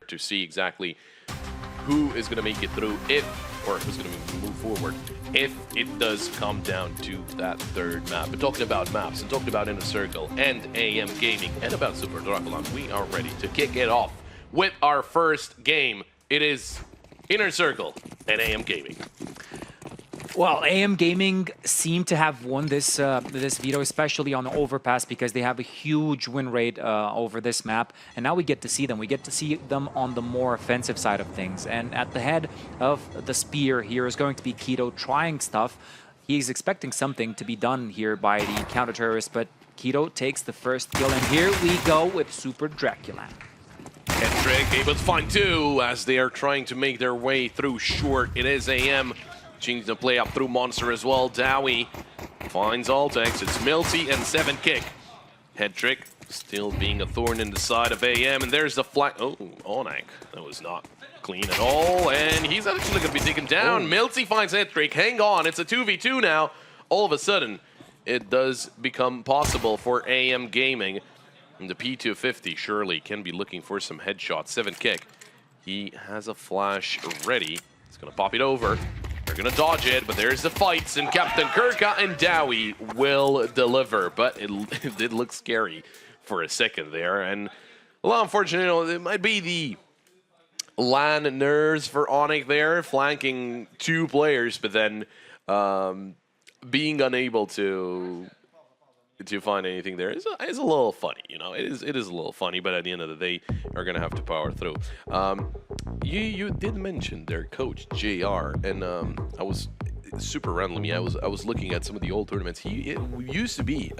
to see exactly who is going to make it through or who's going to move forward if it does come down to that third map. But talking about maps and talking about Inner Circle and AM Gaming and about Super DraculaN, we are ready to kick it off with our first game. It is Inner Circle and AM Gaming. Well, AM Gaming seem to have won this this veto, especially on the overpass, because they have a huge win rate over this map. And now we get to see them. We get to see them on the more offensive side of things. And at the head of the spear here is going to be Keto trying stuff. He's expecting something to be done here by the counter-terrorist, but Keto takes the first kill. And here we go with Super DraculaN. Hendrik able to find two as they are trying to make their way through short. It is AM. Changing the play up through Monster as well. Dowie finds Altex. It's Milty and 7kick. Hedrick still being a thorn in the side of AM. And there's the flag. Oh, Onak. That was not clean at all. And he's actually going to be taken down. Oh. Milty finds Hedrick. Hang on. It's a 2v2 now. All of a sudden, it does become possible for AM Gaming. And the P250 surely can be looking for some headshots. 7kick. He has a flash ready. He's going to pop it over. They're going to dodge it, but there's the fights, and Captain Kirka and Dowie will deliver. But it did look scary for a second there. And, well, unfortunately, it might be the LAN nerves for Onyx there, flanking two players, but then being unable to find anything there is a little funny, you know. It is a little funny, but at the end of the day, are gonna have to power through. You did mention their coach JR, and I was super randomly. I was looking at some of the old tournaments. He used to be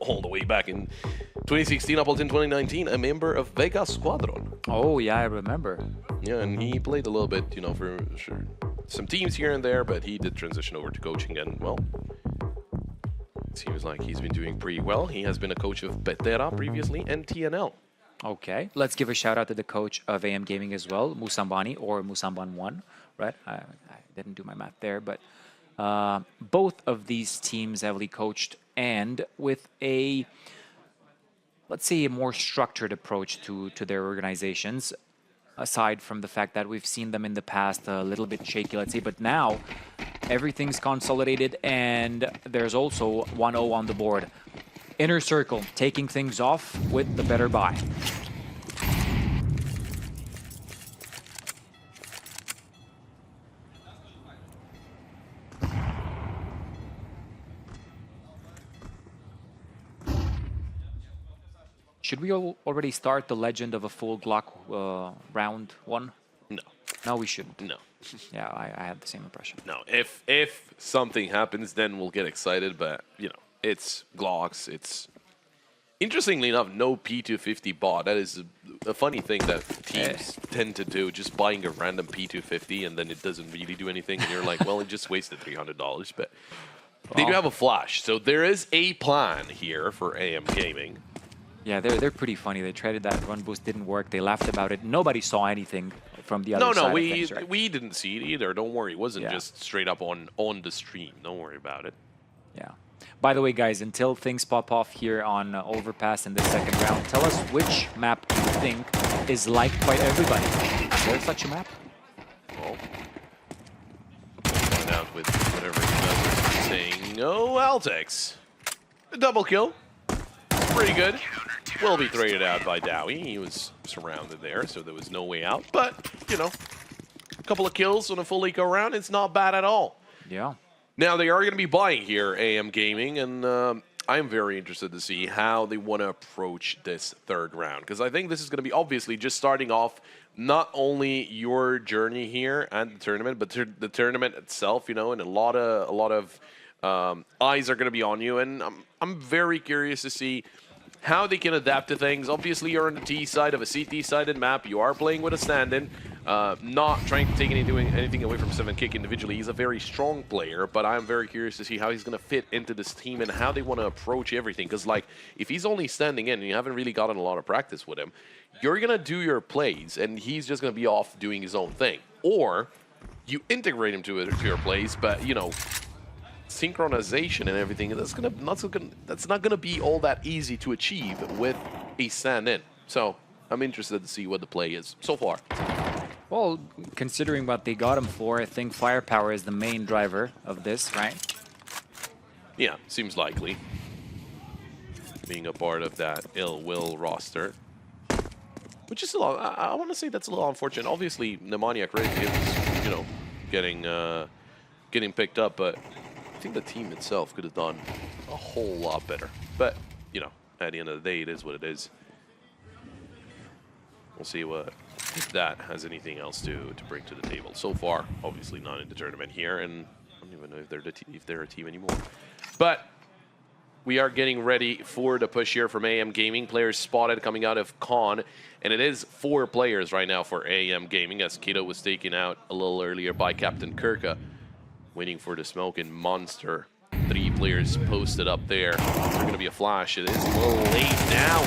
all the way back in 2016 up until 2019 a member of Vega Squadron. Oh yeah, I remember. Yeah, and he played a little bit, you know, for sure some teams here and there, but he did transition over to coaching, and well. Seems like he's been doing pretty well. He has been a coach of Betera previously and TNL. Okay, let's give a shout out to the coach of AM Gaming as well, Musambani or Musamban1, right? I didn't do my math there, but both of these teams heavily coached and with a, let's say, a more structured approach to their organizations, aside from the fact that we've seen them in the past a little bit shaky, let's say, but now everything's consolidated, and there's also 1-0 on the board. Inner Circle taking things off with the better buy. Should we already start the legend of a full Glock round one? No. No, we shouldn't. No. Yeah, I had the same impression. No, if something happens, then we'll get excited. But you know, it's Glocks. It's interestingly enough, no P250 bot. That is a funny thing that teams tend to do, just buying a random P250 and then it doesn't really do anything, and you're like, well, it just wasted $300. But they do have a flash, so there is a plan here for AM Gaming. Yeah, they're pretty funny. They tried that run boost, didn't work. They laughed about it. Nobody saw anything from the other side of things, right? We didn't see it either. Don't worry. It wasn't just straight up on the stream. Don't worry about it. Yeah. By the way, guys, until things pop off here on Overpass in the second round, tell us which map you think is liked by everybody. Is there such a map? Well, find out with whatever you guys are saying. No, Altex. A double kill. Pretty good. Will be traded out by Dowie. He was surrounded there, so there was no way out. But, you know, a couple of kills on a full eco round, it's not bad at all. Yeah. Now, they are going to be buying here, AM Gaming, and I'm very interested to see how they want to approach this third round. Because I think this is going to be obviously just starting off not only your journey here at the tournament, but the tournament itself, you know, and a lot of eyes are going to be on you. And I'm very curious to see how they can adapt to things. Obviously, you're on the T side of a CT-sided map. You are playing with a stand-in, not trying to take anything away from 7kick individually. He's a very strong player, but I'm very curious to see how he's going to fit into this team and how they want to approach everything. Because, like, if he's only standing in and you haven't really gotten a lot of practice with him, you're going to do your plays, and he's just going to be off doing his own thing. Or you integrate him to your plays, but, you know, synchronization and everything, that's not gonna be all that easy to achieve with a stand-in. So I'm interested to see what the play is so far. Well, considering what they got him for, I think firepower is the main driver of this, right? Yeah, seems likely. Being a part of that ill will roster. Which is a lot, I want to say that's a little unfortunate. Obviously, Nemaniac Rig is, you know, getting picked up, but I think the team itself could have done a whole lot better. But, you know, at the end of the day, it is what it is. We'll see if that has anything else to bring to the table. So far, obviously not in the tournament here, and I don't even know if they're a team anymore. But we are getting ready for the push here from AM Gaming. Players spotted coming out of Con, and it is 4 players right now for AM Gaming, as Kito was taken out a little earlier by Captain Kirka. Waiting for the smoke in Monster. 3 players posted up there. Is there going to be a flash? It is a little late now.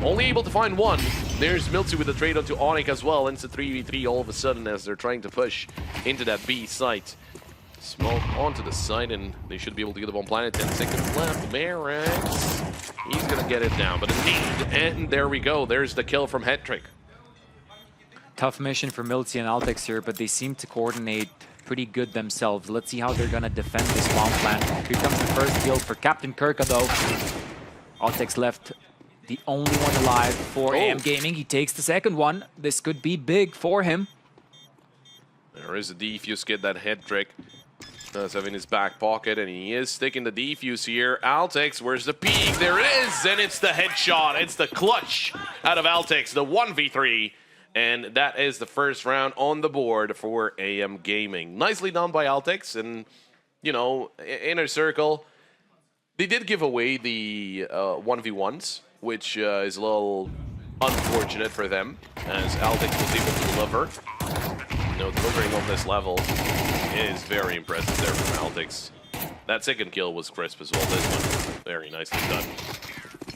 Only able to find 1. There's Milty with the trade onto Onyx as well. Into 3v3 all of a sudden as they're trying to push into that B site. Smoke onto the site, and they should be able to get up on planet. 10 seconds left. Marex, he's going to get it down, but indeed, and there we go. There's the kill from Hetrick. Tough mission for Milty and Altex here, but they seem to coordinate pretty good themselves. Let's see how they're going to defend this bomb plant. Here comes the first kill for Captain Kirka, though. Altex left the only one alive for AM Gaming. He takes the second one. This could be big for him. There is a defuse kit that Hetrick does have in his back pocket, and he is sticking the defuse here. Altex, where's the peak? There it is, and it's the headshot. It's the clutch out of Altex, the 1v3. And that is the first round on the board for AM Gaming. Nicely done by Altex, and, you know, Inner Circle, they did give away the 1v1s, which is a little unfortunate for them, as Altex was able to deliver. You know, delivering on this level is very impressive there from Altex. That second kill was crisp as well. This one, very nicely done.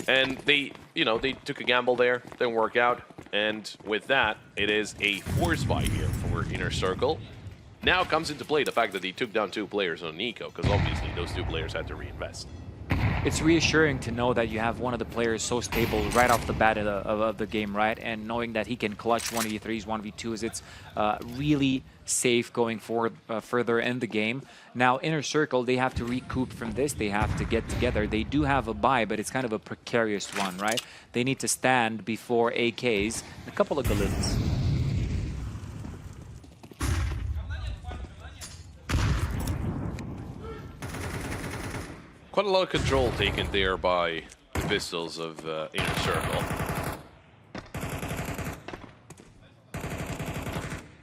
And they, you know, they took a gamble there, didn't work out. And with that, it is a force buy here for Inner Circle. Now comes into play the fact that he took down 2 players on Nico, because obviously those 2 players had to reinvest. It's reassuring to know that you have one of the players so stable right off the bat of the game, right? And knowing that he can clutch 1v3s, 1v2s, it's really safe going forward further in the game. Now, Inner Circle, they have to recoup from this. They have to get together. They do have a bye, but it's kind of a precarious one, right? They need to stand before AKs, a couple of Galils. Quite a lot of control taken there by the pistols of Inner Circle.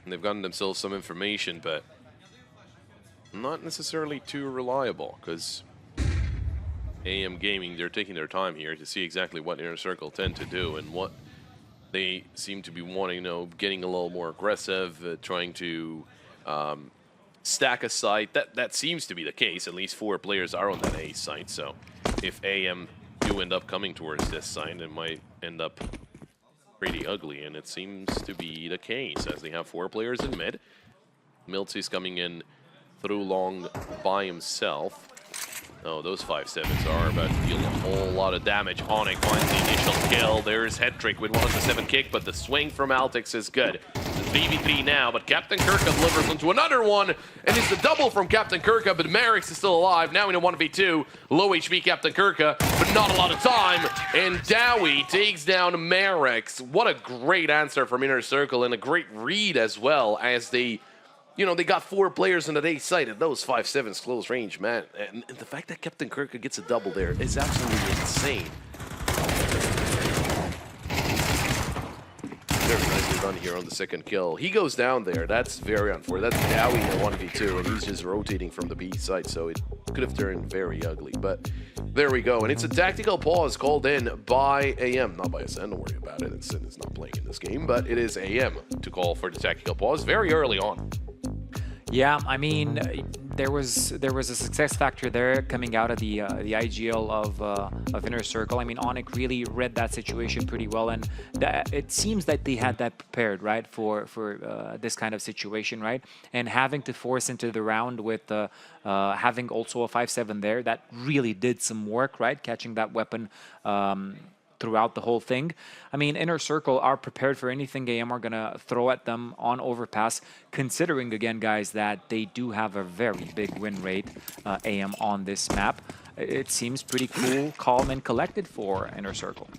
And they've gotten themselves some information, but not necessarily too reliable, because AM Gaming, they're taking their time here to see exactly what Inner Circle tend to do and what they seem to be wanting, you know, getting a little more aggressive, trying to stack a site. That seems to be the case. At least 4 players are on that A site, so if AM do end up coming towards this site, it might end up pretty ugly, and it seems to be the case, as they have 4 players in mid. Milty's coming in through long by himself. Oh, those 5-7s are about to deal a whole lot of damage. Onyx finds the initial kill. There's Hetrick with 1-7 kick, but the swing from Altex is good. It's 3v3 now, but Captain Kirka delivers onto another one, and it's the double from Captain Kirka, but Marex is still alive. Now in a 1v2, low HP Captain Kirka, but not a lot of time, and Dowie takes down Marex. What a great answer from Inner Circle, and a great read as well, as they, you know, they got 4 players on the A site, and those 5-7s close range, man. And the fact that Captain Kirka gets a double there is absolutely insane. Very nicely done here on the second kill. He goes down there. That's very unfortunate. That's Dowie in a 1v2, and he's just rotating from the B site, so it could have turned very ugly. But there we go. And it's a tactical pause called in by AM. Not by SN, don't worry about it. SN is not playing in this game, but it is AM to call for the tactical pause very early on. Yeah, I mean, there was a success factor there coming out of the IGL of Inner Circle. I mean, Onyx really read that situation pretty well, and it seems that they had that prepared, right, for this kind of situation, right? And having to force into the round with having also a 5-7 there, that really did some work, right? Catching that weapon throughout the whole thing. I mean, Inner Circle are prepared for anything AM are going to throw at them on overpass, considering, again, guys, that they do have a very big win rate, AM, on this map. It seems pretty cool, calm, and collected for Inner Circle.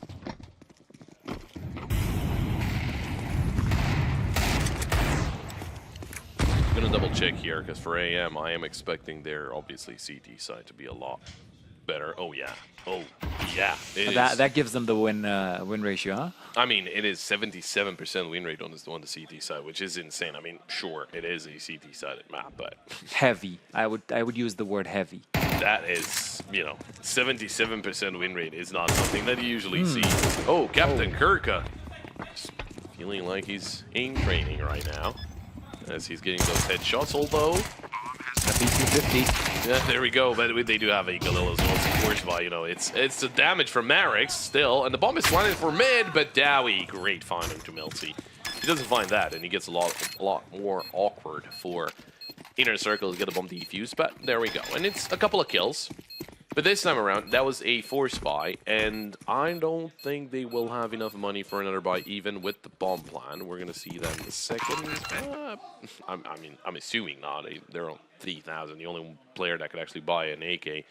I'm going to double check here, because for AM, I am expecting their, obviously, CT side to be a lot better. Oh, yeah. Oh, yeah. That gives them the win ratio, huh? I mean, it is 77% win rate on the CT side, which is insane. I mean, sure, it is a CT-sided map, but... Heavy. I would use the word heavy. That is, 77% win rate is not something that you usually see. Oh, Captain Kirka. Feeling like he's in training right now, as he's getting those headshots, although... P250. Yeah, there we go. But they do have a Galil as well. It's of course by, it's the damage from Marix still, and the bomb is planted for mid, but Dowie, great finding to Milty. He doesn't find that, and he gets a lot more awkward for Inner Circle to get a bomb defused, but there we go. And it's a couple of kills. But this time around, that was a force buy, and I don't think they will have enough money for another buy, even with the bomb plan. We're going to see that in a second. I'm assuming not. They're on 3,000. The only player that could actually buy an AK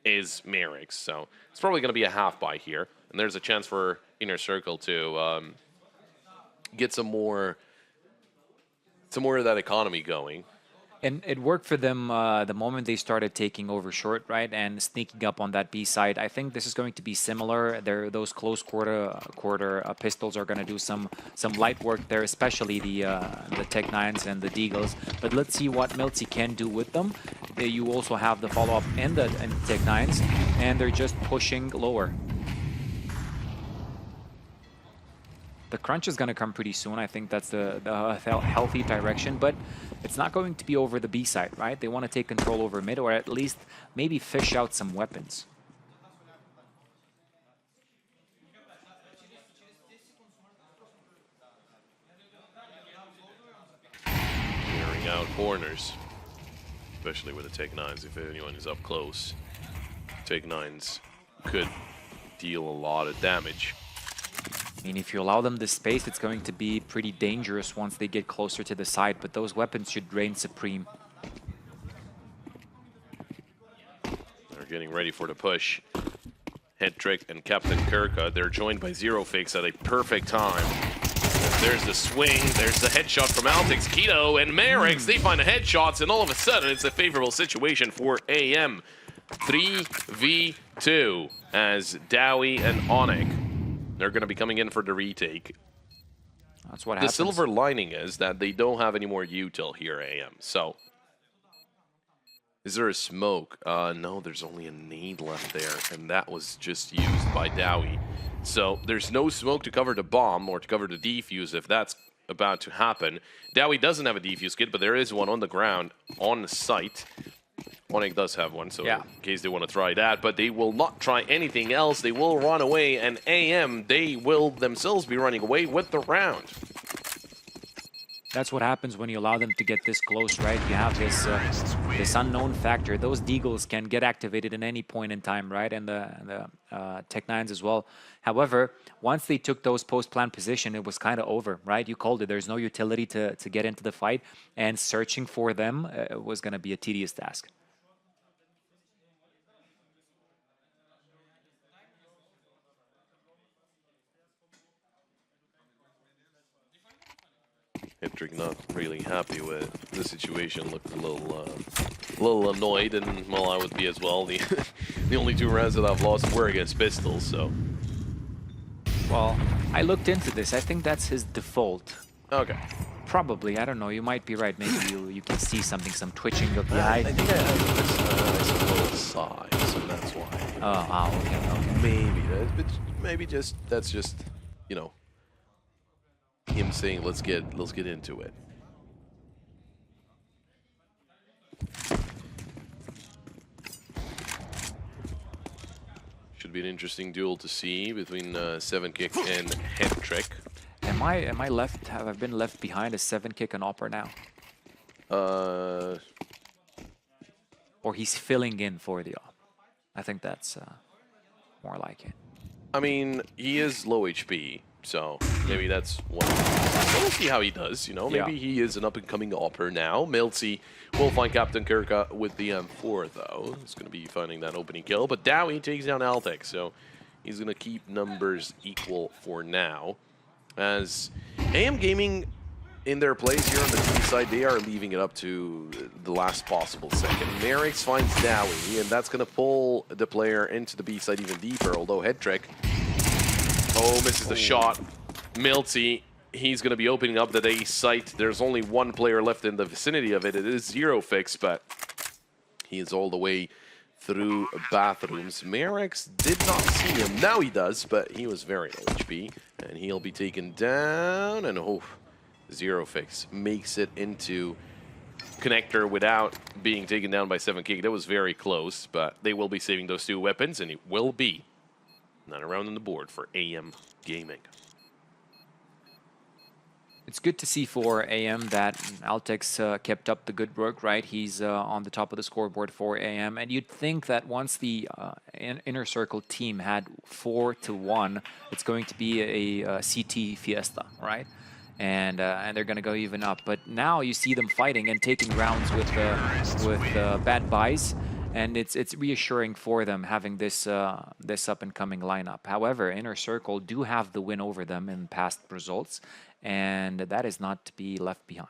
is Merrick, so it's probably going to be a half buy here. And there's a chance for Inner Circle to get some more of that economy going. And it worked for them the moment they started taking over short, right, and sneaking up on that B side. I think this is going to be similar. Those close quarter pistols are going to do some light work there, especially the Tech 9s and the Deagles. But let's see what Milty can do with them. You also have the follow-up in the Tech 9s, and they're just pushing lower. The crunch is going to come pretty soon. I think that's the healthy direction, but it's not going to be over the B side, right? They want to take control over mid, or at least maybe fish out some weapons. Clearing out corners, especially with the Tech 9s. If anyone is up close, Tech 9s could deal a lot of damage. I mean, if you allow them this space, it's going to be pretty dangerous once they get closer to the side, but those weapons should reign supreme. They're getting ready for the push. Headtrick and Captain Kirka, they're joined by Zero Fix at a perfect time. There's the swing, there's the headshot from Altix, Keto, and Merix. They find the headshots, and all of a sudden, it's a favorable situation for AM. 3v2 as Dowie and Onyx. They're going to be coming in for the retake. That's what happens. The silver lining is that they don't have any more util here, AM. So, is there a smoke? No, there's only a nade left there, and that was just used by Dowie. So, there's no smoke to cover the bomb or to cover the defuse if that's about to happen. Dowie doesn't have a defuse kit, but there is one on the ground, on the site. Onyx does have one, so yeah, in case they want to try that, but they will not try anything else. They will run away, and AM, they will themselves be running away with the round. That's what happens when you allow them to get this close, right? You have this unknown factor. Those Deagles can get activated at any point in time, right? And the Tech 9s as well. However, once they took those post-plan position, it was kind of over, right? You called it. There's no utility to get into the fight, and searching for them was going to be a tedious task. Hendrick not really happy with the situation, looked a little annoyed, and well, I would be as well. The only two rounds that I've lost were against pistols, so. Well, I looked into this. I think that's his default. Okay. Probably, I don't know. You might be right. Maybe you can see something, some twitching of the eye. I think I have some little size, and that's why. Oh, okay. Maybe that's just, him saying let's get into it. Should be an interesting duel to see between 7kick and Hendrick. Am I left? Have I been left behind a 7kick and Opera now? Or he's filling in for the op. I think that's more like it. I mean, he is low HP, so maybe that's one. We'll see how he does, you know. Maybe he is an up-and-coming opper now. Milty will find Captain Kirka with the M4, though. He's going to be finding that opening kill. But Dowie takes down Altec, so he's going to keep numbers equal for now. As AM Gaming, in their plays here on the B side, they are leaving it up to the last possible second. Merrick's finds Dowie, and that's going to pull the player into the B side even deeper, although head trick. Oh, misses the shot. Milty, he's going to be opening up that A site. There's only one player left in the vicinity of it. It is Zero Fix, but he is all the way through bathrooms. Merrick's did not see him. Now he does, but he was very low HP, and he'll be taken down, and oh, Zero Fix makes it into connector without being taken down by 7Kick. That was very close, but they will be saving those two weapons, and it will be another round on the board for AM Gaming. It's good to see for AM that Altex kept up the good work, right? He's on the top of the scoreboard for AM, and you'd think that once the Inner Circle team had 4-1, it's going to be a CT fiesta, right? And they're going to go even up. But now you see them fighting and taking rounds with bad buys, and it's reassuring for them having this this up-and-coming lineup. However, Inner Circle do have the win over them in past results, and that is not to be left behind.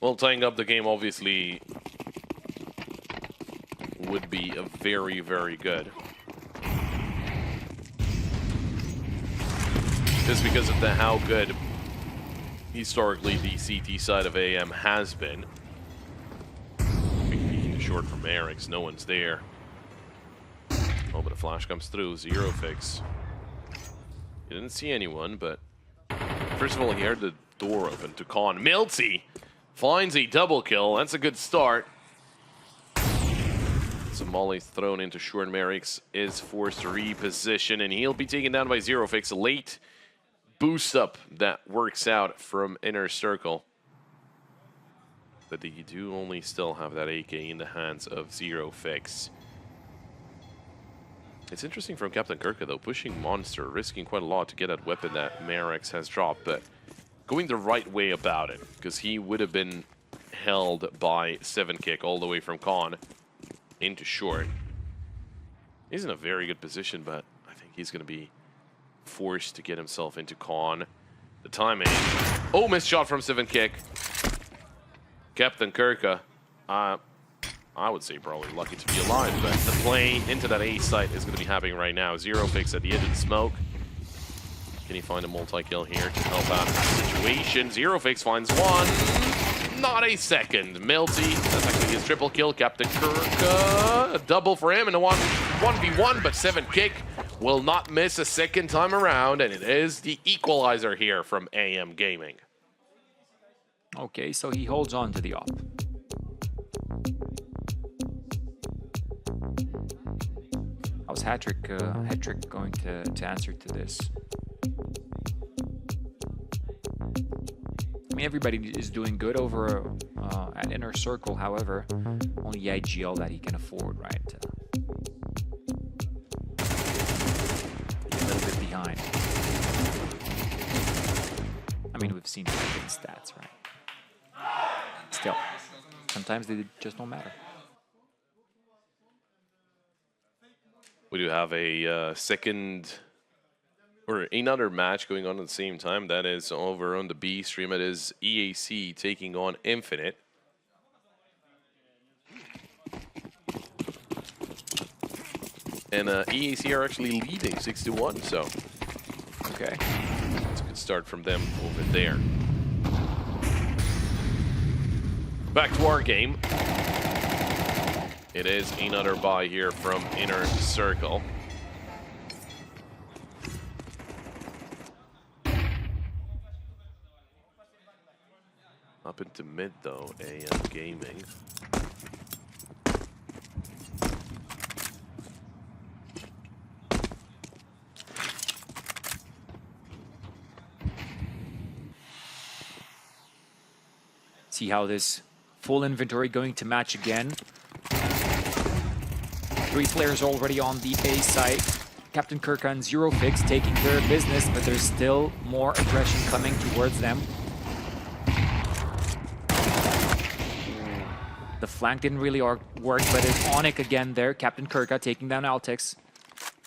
Well, tying up the game obviously would be a very, very good. Just because of how good historically the CT side of AM has been. Peeking short from Eric's, no one's there. Oh, but a flash comes through. Zero Fix. He didn't see anyone, but first of all, he heard the door open to Con. Milty finds a double kill. That's a good start. So Molly's thrown into short. Merrick's is forced to reposition, and he'll be taken down by Zero Fix. A late boost up that works out from Inner Circle. But they do only still have that AK in the hands of Zero Fix. It's interesting from Captain Kirka, though, pushing Monster, risking quite a lot to get that weapon that Merrick's has dropped, but going the right way about it, because he would have been held by 7Kick all the way from Con into short. He's in a very good position, but I think he's going to be forced to get himself into Con. The timing. Oh, missed shot from 7Kick. Captain Kirka, I would say probably lucky to be alive, but the play into that A site is going to be happening right now. Zero Fix at the edge of the smoke. Can he find a multi-kill here to help out the situation? Zero Fix finds one. Not a second. Milty, that's actually his triple kill. Captain Kirka, a double for him and a 1v1, but 7Kick will not miss a second time around, and it is the equalizer here from AM Gaming. Okay, so he holds on to the op. How's Hat-Trick going to answer to this? I mean, everybody is doing good over at Inner Circle, however, only IGL that he can afford, right? A little bit behind. I mean, we've seen different stats, right? Still, sometimes they just don't matter. We do have a second or another match going on at the same time. That is over on the B stream. It is EAC taking on Infinite. And EAC are actually leading 6-1, so okay, it's a good start from them over there. Back to our game. It is another buy here from Inner Circle. Up into mid, though, AM Gaming. See how this full inventory going to match again. 3 players already on the A side. Captain Kirka and Zero Fix taking care of business, but there's still more aggression coming towards them. The flank didn't really work, but it's Onyx again there. Captain Kirka taking down Altex.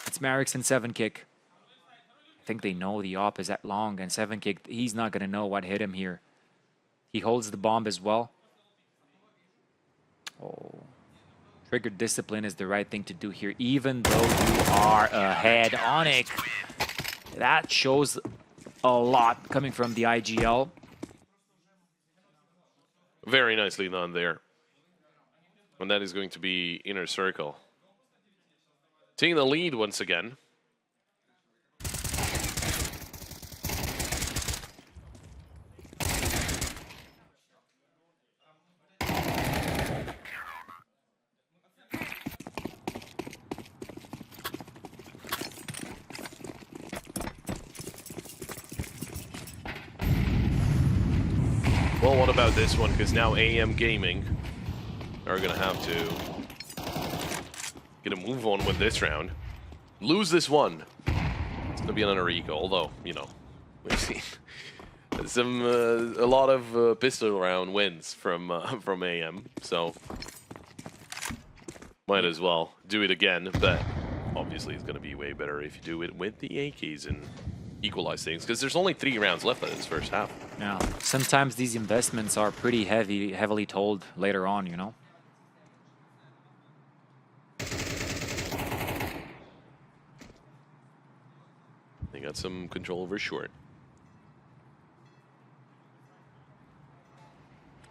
It's Marix and 7kick. I think they know the op is at long, and 7kick, he's not going to know what hit him here. He holds the bomb as well. Oh. Trigger discipline is the right thing to do here, even though you are ahead. Onyx, that shows a lot coming from the IGL. Very nicely done there. And that is going to be Inner Circle. Taking the lead once again. Well, what about this one? Because now AM Gaming are going to have to get a move on with this round. Lose this one. It's going to be another eco, although, you know, we've seen a lot of pistol round wins from AM, so might as well do it again, but obviously it's going to be way better if you do it with the AKs and equalize things, because there's only 3 rounds left of this first half. Yeah, sometimes these investments are pretty heavily told later on, you know. They got some control over short.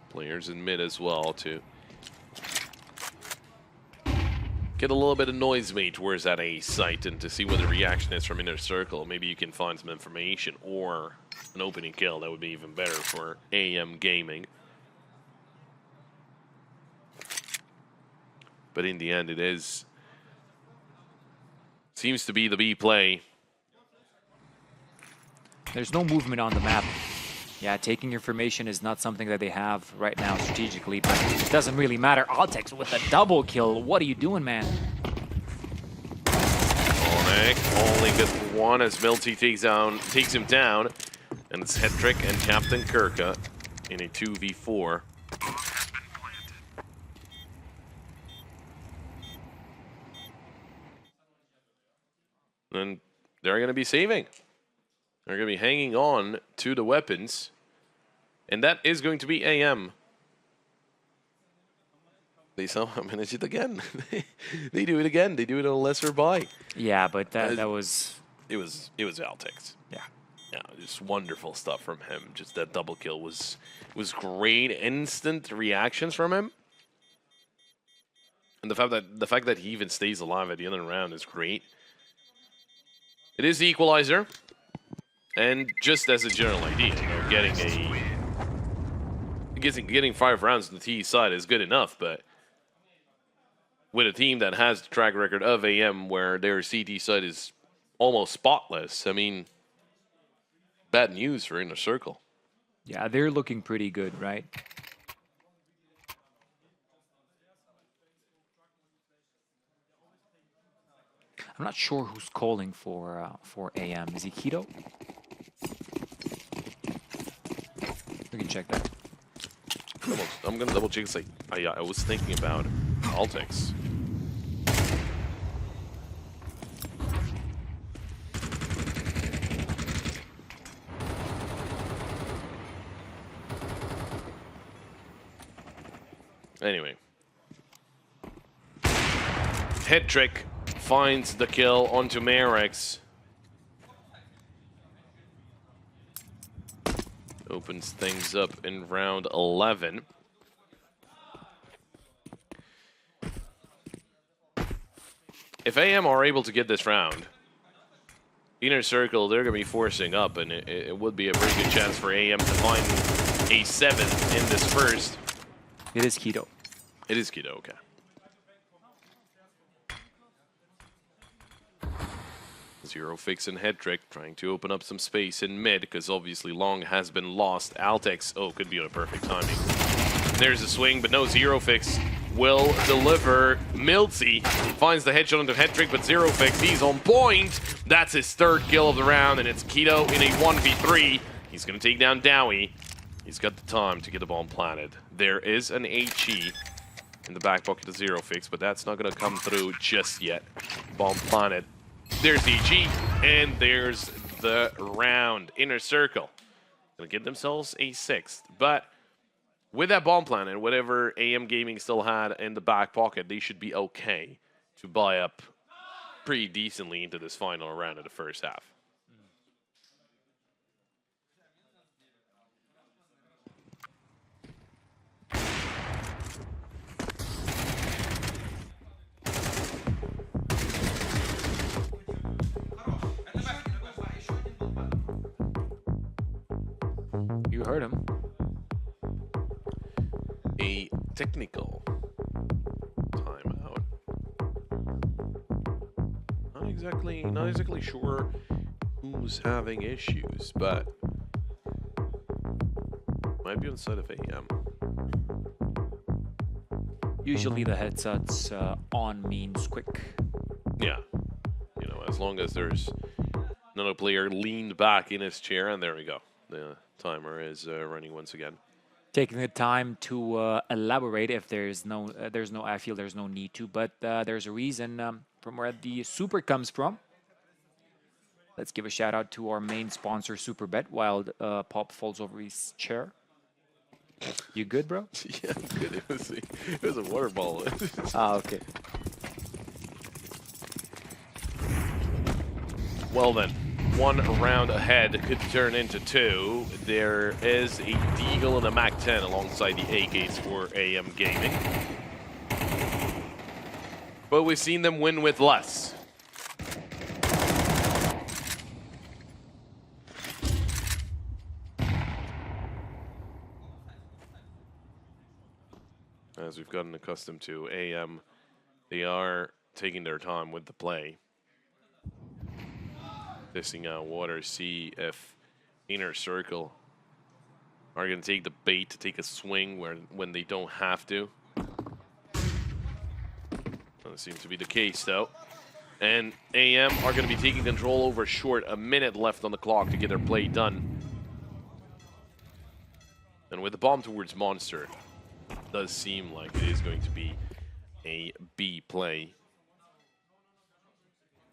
Players in mid as well to get a little bit of noise made towards that A site and to see what the reaction is from Inner Circle. Maybe you can find some information or an opening kill. That would be even better for AM Gaming. But in the end, seems to be the B play. There's no movement on the map. Yeah, taking information is not something that they have right now strategically, but it doesn't really matter. Altex with a double kill. What are you doing, man? Onyx only gets one as Milty takes him down. And it's Hetrick and Captain Kirka in a 2v4. And they're going to be saving. They're going to be hanging on to the weapons. And that is going to be AM. They somehow manage it again. They do it again. They do it on a lesser buy. Yeah, but that was... It was Altex. Yeah. Yeah, just wonderful stuff from him. Just that double kill was great. Instant reactions from him. And the fact that he even stays alive at the end of the round is great. It is the equalizer. And just as a general idea, you know, getting 5 rounds on the T side is good enough, but with a team that has the track record of AM where their CT side is almost spotless, I mean, bad news for Inner Circle. Yeah, they're looking pretty good, right? I'm not sure who's calling for AM. Is it Keto? We can check that. I'm gonna double check. I was thinking about Altex. Anyway, Hetrick finds the kill onto Marix. Opens things up in round 11. If AM are able to get this round, Inner Circle, they're going to be forcing up, and it would be a very good chance for AM to find a 7th in this first. It is Keto. It is Keto, okay. Zero Fix and Headtrick trying to open up some space in mid, because obviously Long has been lost. Altex, oh, could be on a perfect timing. There's a swing, but no Zero Fix will deliver. Milty finds the headshot onto Headtrick, but Zero Fix, he's on point. That's his third kill of the round, and it's Keto in a 1v3. He's going to take down Dowie. He's got the time to get the bomb planted. There is an HE in the back pocket of Zero Fix, but that's not going to come through just yet. Bomb planted. There's the HE, and there's the round. Inner Circle going to get themselves a 6th, but with that bomb plan and whatever AM Gaming still had in the back pocket, they should be okay to buy up pretty decently into this final round of the first half. You heard him. A technical timeout. Not exactly sure who's having issues, but might be on the side of AM. Usually the headsets on means quick. Yeah, you know, as long as there's another player leaned back in his chair, and there we go. The timer is running once again. Taking the time to elaborate if I feel there's no need to, but there's a reason from where the super comes from. Let's give a shout out to our main sponsor, Superbet, while Pop falls over his chair. You good, bro? Yeah, I'm good. It was a water ball. Okay. Well then, one round ahead could turn into 2. There is a Deagle and a Mac-10 alongside the AKs for AM Gaming. But we've seen them win with less. As we've gotten accustomed to, AM, they are taking their time with the play. Testing out water, see if Inner Circle are going to take the bait to take a swing when they don't have to. That seems to be the case, though. And AM are going to be taking control over short. A minute left on the clock to get their play done. And with the bomb towards Monster, it does seem like it is going to be a B play.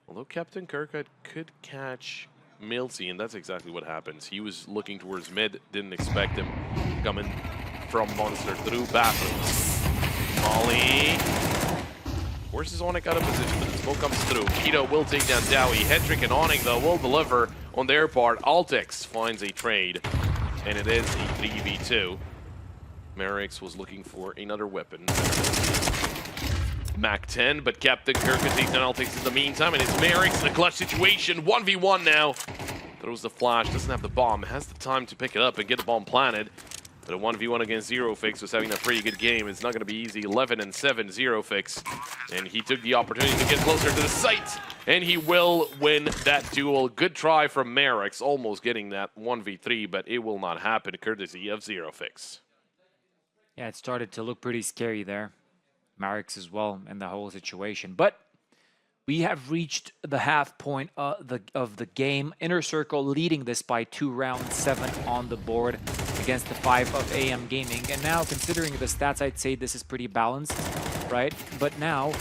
Although Captain Kirkwood could catch Milty, and that's exactly what happens. He was looking towards mid, didn't expect him coming from Monster through bathrooms. Molly forces Onic out of position, but the smoke comes through. Keto will take down Dowie. Headtrick and Onic, though, will deliver on their part. Altex finds a trade, and it is a 3v2. Merrick's was looking for another weapon. Mac-10, but Captain Kirkwood takes down Altex in the meantime, and it's Merrick's in a clutch situation. 1v1 now. Throws the flash, doesn't have the bomb, has the time to pick it up and get the bomb planted. But a 1v1 against Zero Fix was having a pretty good game. It's not going to be easy. 11-7 Zero Fix. And he took the opportunity to get closer to the site. And he will win that duel. Good try from Merrick's, almost getting that 1v3, but it will not happen courtesy of Zero Fix. Yeah, it started to look pretty scary there. Marix as well in the whole situation. But we have reached the half point of the game. Inner Circle leading this by 2 rounds, 7 on the board against the 5 of AM Gaming. And now, considering the stats, I'd say this is pretty balanced, right? But now,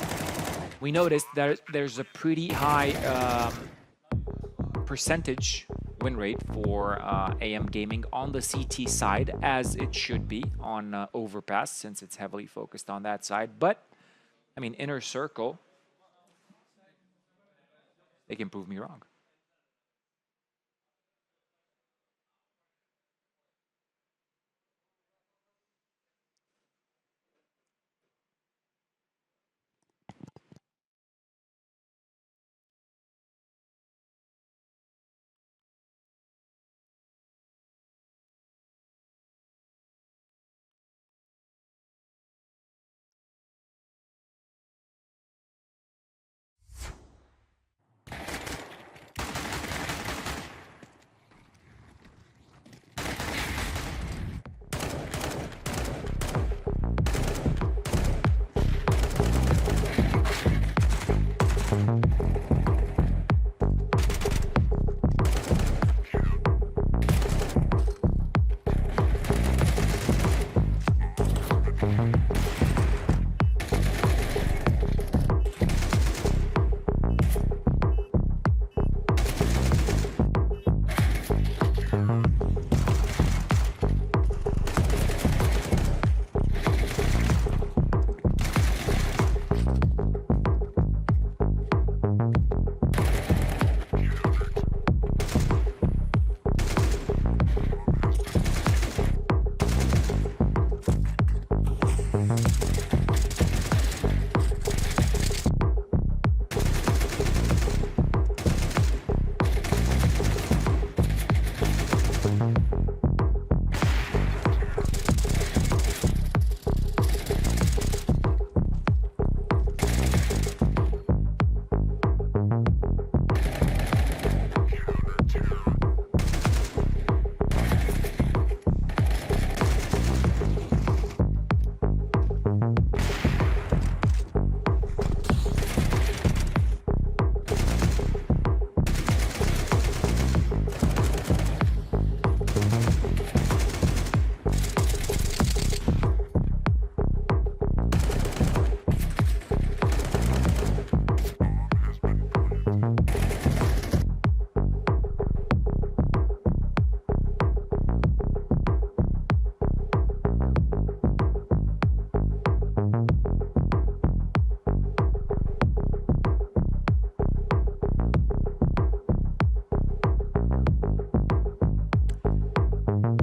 we noticed that there's a pretty high percentage win rate for AM Gaming on the CT side, as it should be on Overpass, since it's heavily focused on that side. But, I mean, Inner Circle, they can prove me wrong.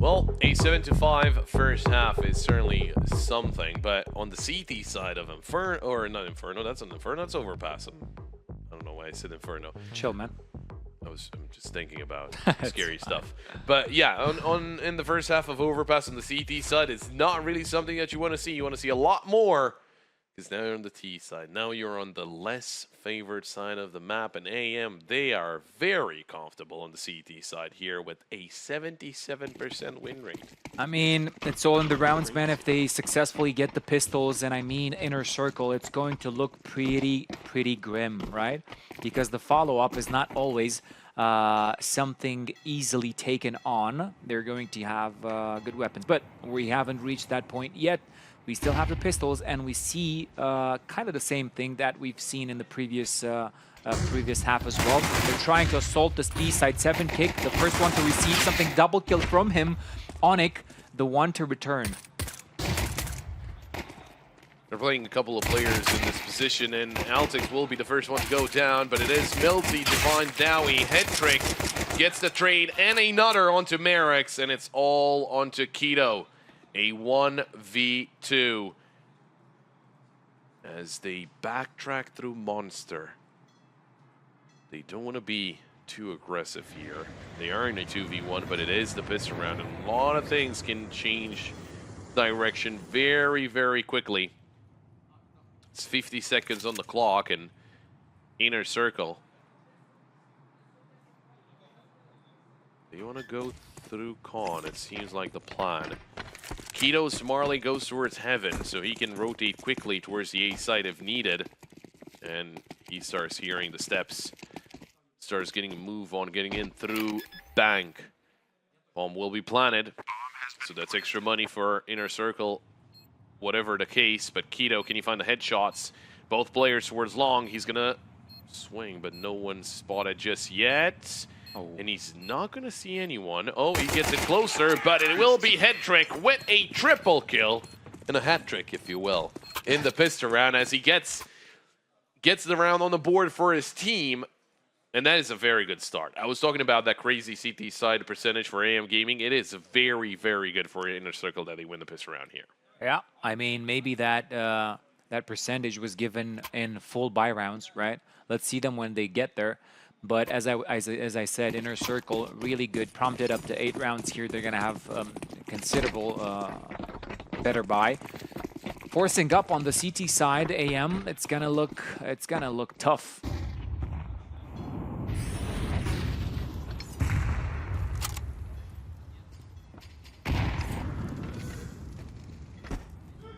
Well, a 7-5 first half is certainly something, but on the CT side of Inferno, or not Inferno, that's an Inferno, that's Overpass. I don't know why I said Inferno. Chill, man. I'm just thinking about scary stuff. But yeah, in the first half of Overpass on the CT side, it's not really something that you want to see. You want to see a lot more, because now you're on the T side. Now you're on the less favored side of the map, and AM, they are very comfortable on the CT side here with a 77% win rate. I mean, it's all in the rounds, man. If they successfully get the pistols, and I mean inner circle, it's going to look pretty grim, right? Because the follow-up is not always something easily taken on. They're going to have good weapons, but we haven't reached that point yet. We still have the pistols, and we see kind of the same thing that we've seen in the previous half as well. They're trying to assault this B side 7 kick. The first one to receive something, double kill from him. Onyx, the one to return. They're playing a couple of players in this position, and Altix will be the first one to go down, but it is Milty to find Dowie. Head trick gets the trade, and another onto Merrick's, and it's all onto Keto. A 1v2 as they backtrack through Monster. They don't want to be too aggressive here. They are in a 2v1, but it is the pistol round, and a lot of things can change direction very quickly. It's 50 seconds on the clock, and inner circle. They want to go through Con, it seems like the plan. Keto smartly goes towards Heaven, so he can rotate quickly towards the A side if needed. And he starts hearing the steps. Starts getting a move on, getting in through Bank. Bomb will be planted, so that's extra money for inner circle, whatever the case. But Keto, can you find the headshots? Both players towards long. He's gonna swing, but no one's spotted just yet. Oh. And he's not going to see anyone. Oh, he gets it closer, but it will be head trick with a triple kill. And a hat trick, if you will, in the pistol round as he gets the round on the board for his team. And that is a very good start. I was talking about that crazy CT side percentage for AM Gaming. It is very good for Inner Circle that they win the pistol round here. Yeah, I mean, maybe that that percentage was given in full buy rounds, right? Let's see them when they get there. But as I said, Inner Circle, really good. Prompted up to 8 rounds here. They're going to have considerable better buy. Forcing up on the CT side, AM, it's going to look tough.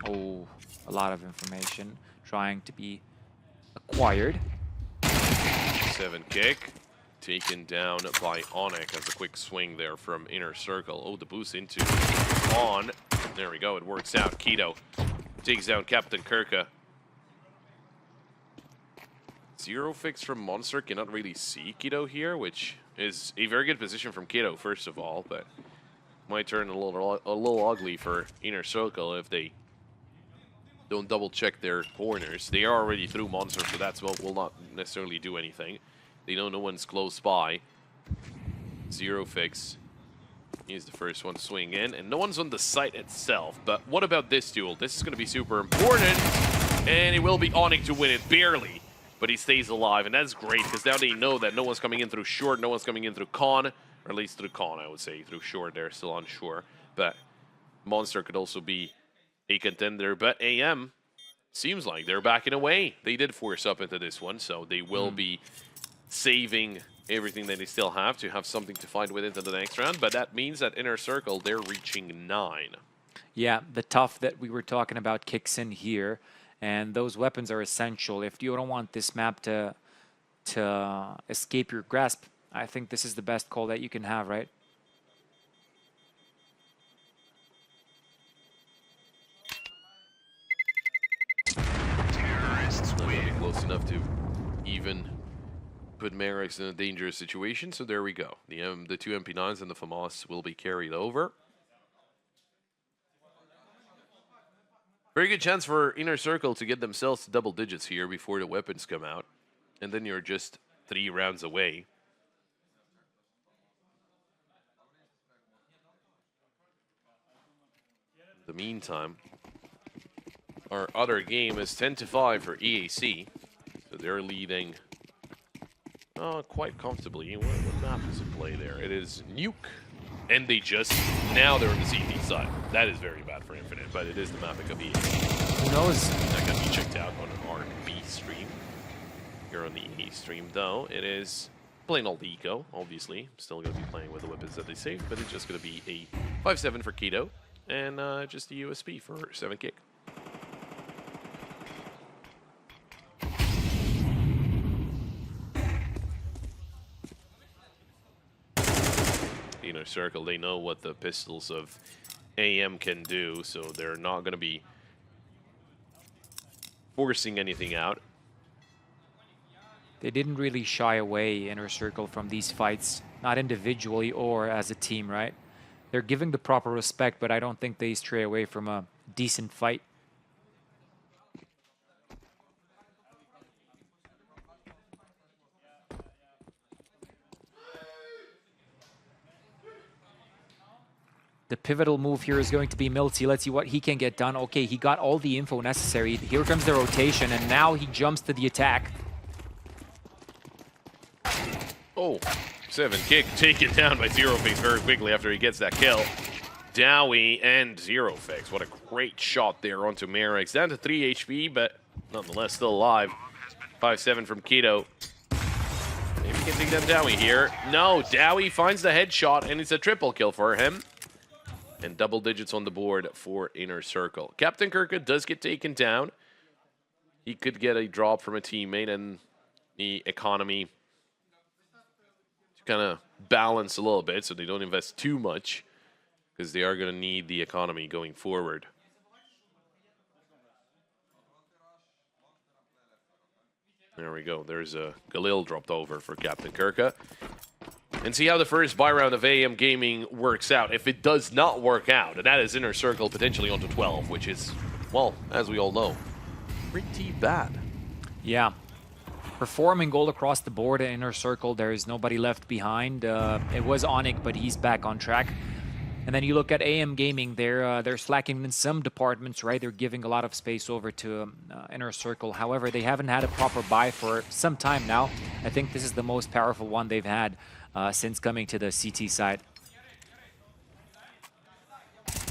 Oh, a lot of information trying to be acquired. 7 kick, taken down by Onyx as a quick swing there from Inner Circle. Oh, the boost into on. There we go, it works out. Keto takes down Captain Kirka. Zero fix from Monster, cannot really see Keto here, which is a very good position from Keto, first of all, but might turn a little ugly for Inner Circle if they don't double check their corners. They are already through Monster, so that's what will not necessarily do anything. They know no one's close by. Zero fix. He's the first one to swing in, and no one's on the site itself. But what about this duel? This is going to be super important, and it will be Onyx to win it, barely. But he stays alive, and that's great, because now they know that no one's coming in through short, no one's coming in through con. or at least through Con, I would say. Through Short, they're still unsure. But Monster could also be a contender. But AM seems like they're backing away. They did force up into this one, so they will be saving everything that they still have to have something to fight with into the next round. But that means that Inner Circle, they're reaching 9. Yeah, the tough that we were talking about kicks in here, and those weapons are essential. If you don't want this map to escape your grasp, I think this is the best call that you can have, right? It's not going to be close enough to even put Merrick's in a dangerous situation, so there we go. The two MP9s and the FAMAS will be carried over. Very good chance for Inner Circle to get themselves to double digits here before the weapons come out. And then you're just 3 rounds away. In the meantime, our other game is 10-5 for EAC. So they're leading quite comfortably. What map is in play there? It is Nuke. And now they're on the CT side. That is very bad for Infinite, but it is the mapping of EAC. Who knows? That can be checked out on an RB stream. Here on the EA stream, though, it is plain old eco, obviously. Still going to be playing with the weapons that they saved, but it's just going to be a 5-7 for Keto, and just a USP for 7 kick. Inner Circle, they know what the pistols of AM can do, so they're not going to be forcing anything out. They didn't really shy away, Inner Circle, from these fights, not individually or as a team, right? They're giving the proper respect, but I don't think they stray away from a decent fight. The pivotal move here is going to be Milty. Let's see what he can get done. Okay, he got all the info necessary. Here comes the rotation, and now he jumps to the attack. Oh, 7 kick taken down by Zero Fix very quickly after he gets that kill. Dowie and Zero Fix. What a great shot there onto Merrick's. Down to 3 HP, but nonetheless still alive. 5-7 from Keto. Maybe he can take down Dowie here. No, Dowie finds the headshot, and it's a triple kill for him. And double digits on the board for Inner Circle. Captain Kirka does get taken down. He could get a drop from a teammate, and the economy to kind of balance a little bit so they don't invest too much, because they are going to need the economy going forward. There we go. There's a Galil dropped over for Captain Kirka. And see how the first buy round of AM Gaming works out. If it does not work out, and that is Inner Circle potentially onto 12, which is, well, as we all know, pretty bad. Yeah. Performing all across the board in Inner Circle. There is nobody left behind. It was Onyx, but he's back on track. And then you look at AM Gaming, they're slacking in some departments, right? They're giving a lot of space over to Inner Circle. However, they haven't had a proper buy for some time now. I think this is the most powerful one they've had since coming to the CT side.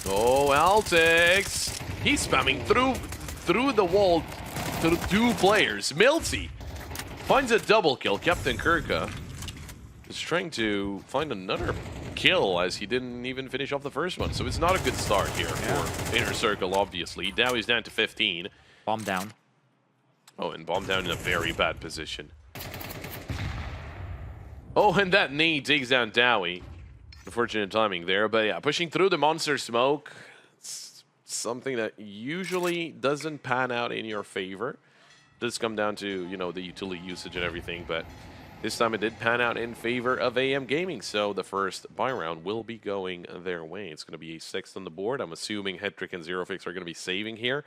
Oh, Altix! He's spamming through the wall to 2 players. Milty finds a double kill. Captain Kirka is trying to find another kill as he didn't even finish off the first one. So it's not a good start here for Inner Circle, obviously. Now he's down to 15. Bomb down. Oh, and bomb down in a very bad position. Oh, and that nade takes down Dowie. Unfortunate timing there, but yeah, pushing through the monster smoke. It's something that usually doesn't pan out in your favor. Does come down to, you know, the utility usage and everything, but this time it did pan out in favor of AM Gaming, so the first buy round will be going their way. It's going to be a 6th on the board. I'm assuming Hetrick and Zero Fix are going to be saving here,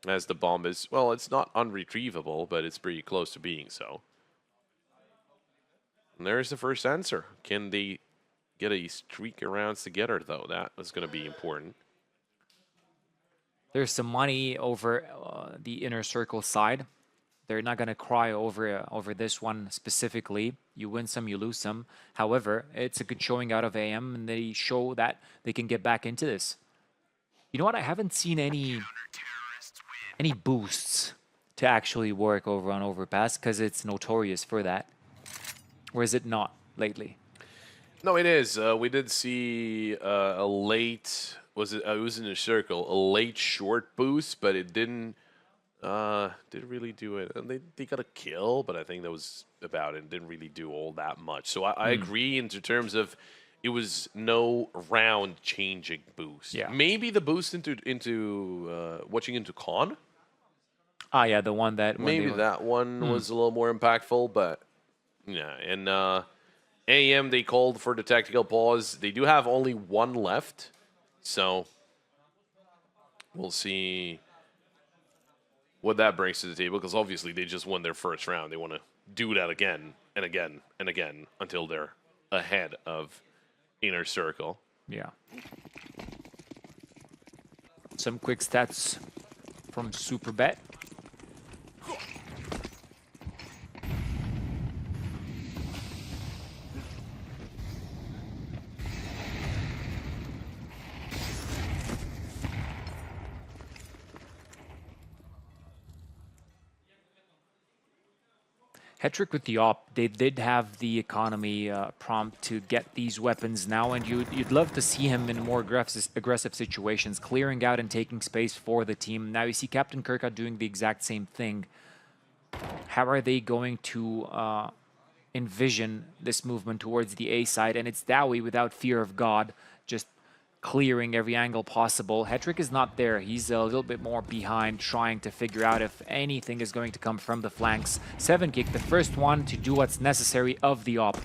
as the bomb is, well, it's not unretrievable, but it's pretty close to being so. And there's the first answer. Can they get a streak of rounds together, though? That is going to be important. There's some money over the Inner Circle side. They're not going to cry over this one specifically. You win some, you lose some. However, it's a good showing out of AM, and they show that they can get back into this. You know what? I haven't seen any boosts to actually work over on Overpass because it's notorious for that. Or is it not lately? No, it is. We did see a late. It was in a circle, a late short boost, but it didn't really do it. And they got a kill, but I think that was about it. It didn't really do all that much. So I agree in terms of it was no round changing boost. Yeah. Maybe the boost into watching into Con. Ah, yeah, the one that Maybe that one was a little more impactful, but yeah. And AM, they called for the tactical pause. They do have only one left, so we'll see what that brings to the table, because obviously they just won their first round. They want to do that again and again and again until they're ahead of Inner Circle. Yeah. Some quick stats from Superbet. Hetrick with the op, they did have the economy prompt to get these weapons now, and you'd love to see him in more aggressive situations, clearing out and taking space for the team. Now you see Captain Kirka doing the exact same thing. How are they going to envision this movement towards the A side? And it's Dowie without fear of God, just clearing every angle possible. Hetrick is not there. He's a little bit more behind, trying to figure out if anything is going to come from the flanks. 7kick, the first one to do what's necessary of the op.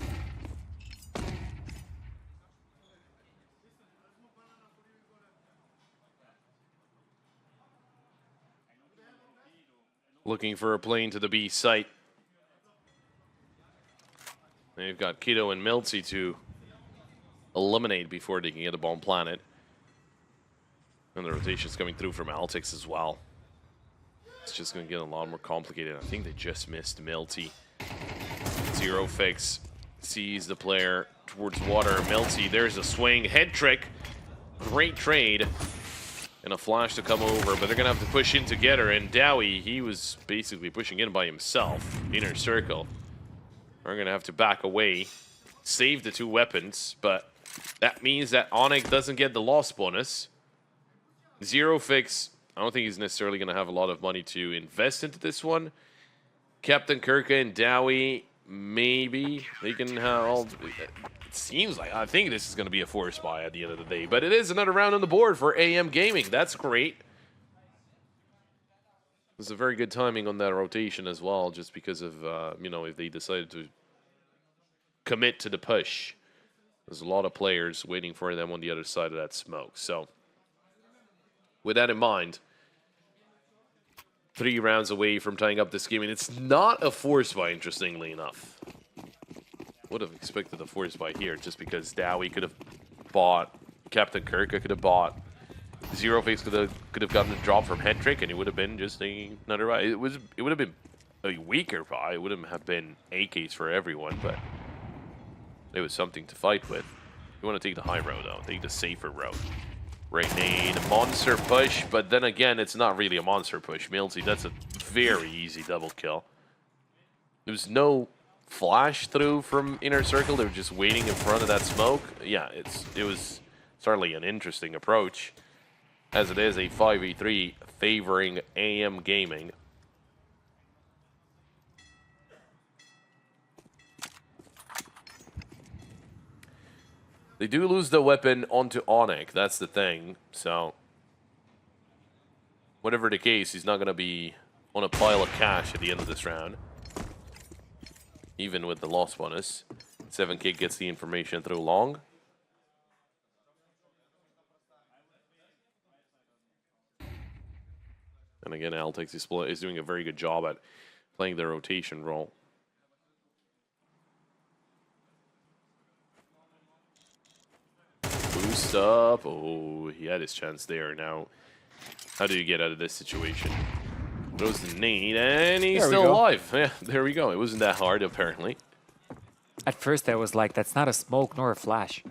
Looking for a plane to the B site. They've got Kido and Miltsy to eliminate before they can get a bomb planet. And the rotation's coming through from Altix as well. It's just going to get a lot more complicated. I think they just missed Milty. Zero Fix sees the player towards water. Milty, there's a swing. Head trick. Great trade. And a flash to come over, but they're going to have to push in together. And Dowie, he was basically pushing in by himself. Inner Circle. We're going to have to back away. Save the two weapons, but that means that Onyx doesn't get the loss bonus. Zero Fix, I don't think he's necessarily going to have a lot of money to invest into this one. Captain Kirka and Dowie, maybe they can have. It seems like, I think this is going to be a force buy at the end of the day, but it is another round on the board for AM Gaming. That's great. There's a very good timing on that rotation as well, just because of, you know, if they decided to commit to the push. There's a lot of players waiting for them on the other side of that smoke. So, with that in mind, 3 rounds away from tying up this game, and it's not a force buy, interestingly enough. Would have expected a force buy here, just because Dowie could have bought, Captain Kirka could have bought, Zero Face could have gotten a drop from Hetrick, and it would have been just another buy. It would have been a weaker buy. It wouldn't have been AKs for everyone, but it was something to fight with. You want to take the high road, though. Take the safer road. Right nade, monster push, but then again, it's not really a monster push. Milty, that's a very easy double kill. There was no flash through from Inner Circle. They were just waiting in front of that smoke. Yeah, it was certainly an interesting approach, as it is a 5v3 favoring AM Gaming. They do lose the weapon onto Onyx, that's the thing. So, whatever the case, he's not going to be on a pile of cash at the end of this round. Even with the loss bonus. 7kick gets the information through long. And again, Altix is doing a very good job at playing the rotation role. Boost up. Oh, he had his chance there. Now, how do you get out of this situation? Goes the nade, and he's There we still go. alive. Yeah, there we go. It wasn't that hard, apparently. At first, I was like, that's not a smoke nor a flash.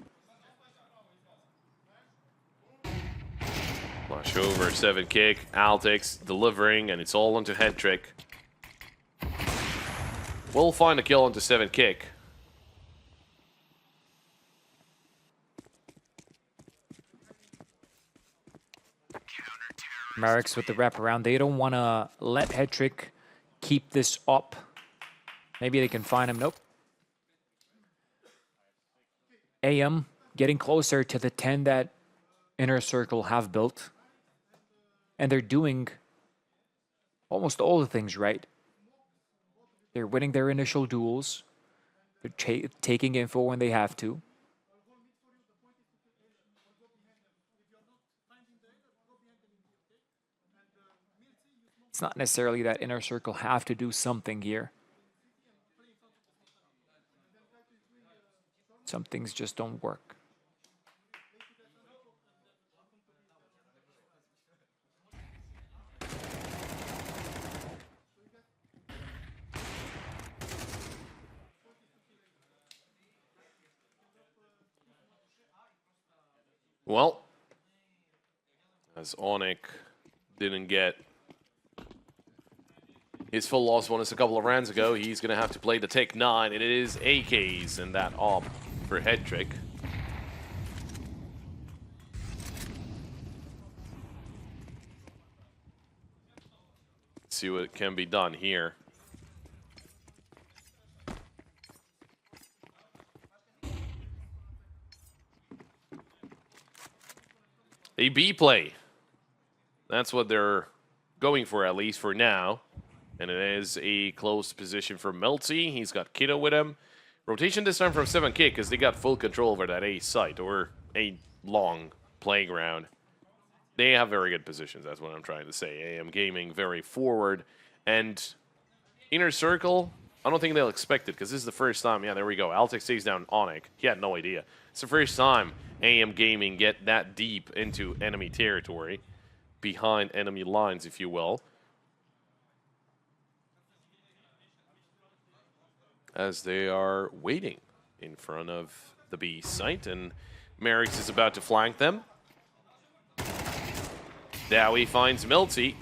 Flash over, 7 kick, Altix delivering, and it's all onto head trick. We'll find a kill onto 7 kick. Marix with the wraparound. They don't want to let Hetrick keep this up. Maybe they can find him. Nope. AM getting closer to the 10 that Inner Circle have built. And they're doing almost all the things right. They're winning their initial duels. They're taking info when they have to. It's not necessarily that Inner Circle have to do something here. Some things just don't work. Well, as Onyx didn't get his full loss bonus a couple of rounds ago, he's going to have to play the Tech 9, and it is AKs in that op for head trick. Let's see what can be done here. A B play. That's what they're going for, at least for now. And it is a close position for Melty. He's got Kiddo with him. Rotation this time from 7 kick, because they got full control over that A site, or a long playground. They have very good positions, that's what I'm trying to say. AM Gaming very forward. And Inner Circle, I don't think they'll expect it, because this is the first time. Yeah, there we go. Altix takes down Onyx. He had no idea. It's the first time AM Gaming get that deep into enemy territory, behind enemy lines, if you will. As they are waiting in front of the B site, and Marix is about to flank them. Dowie finds Milty.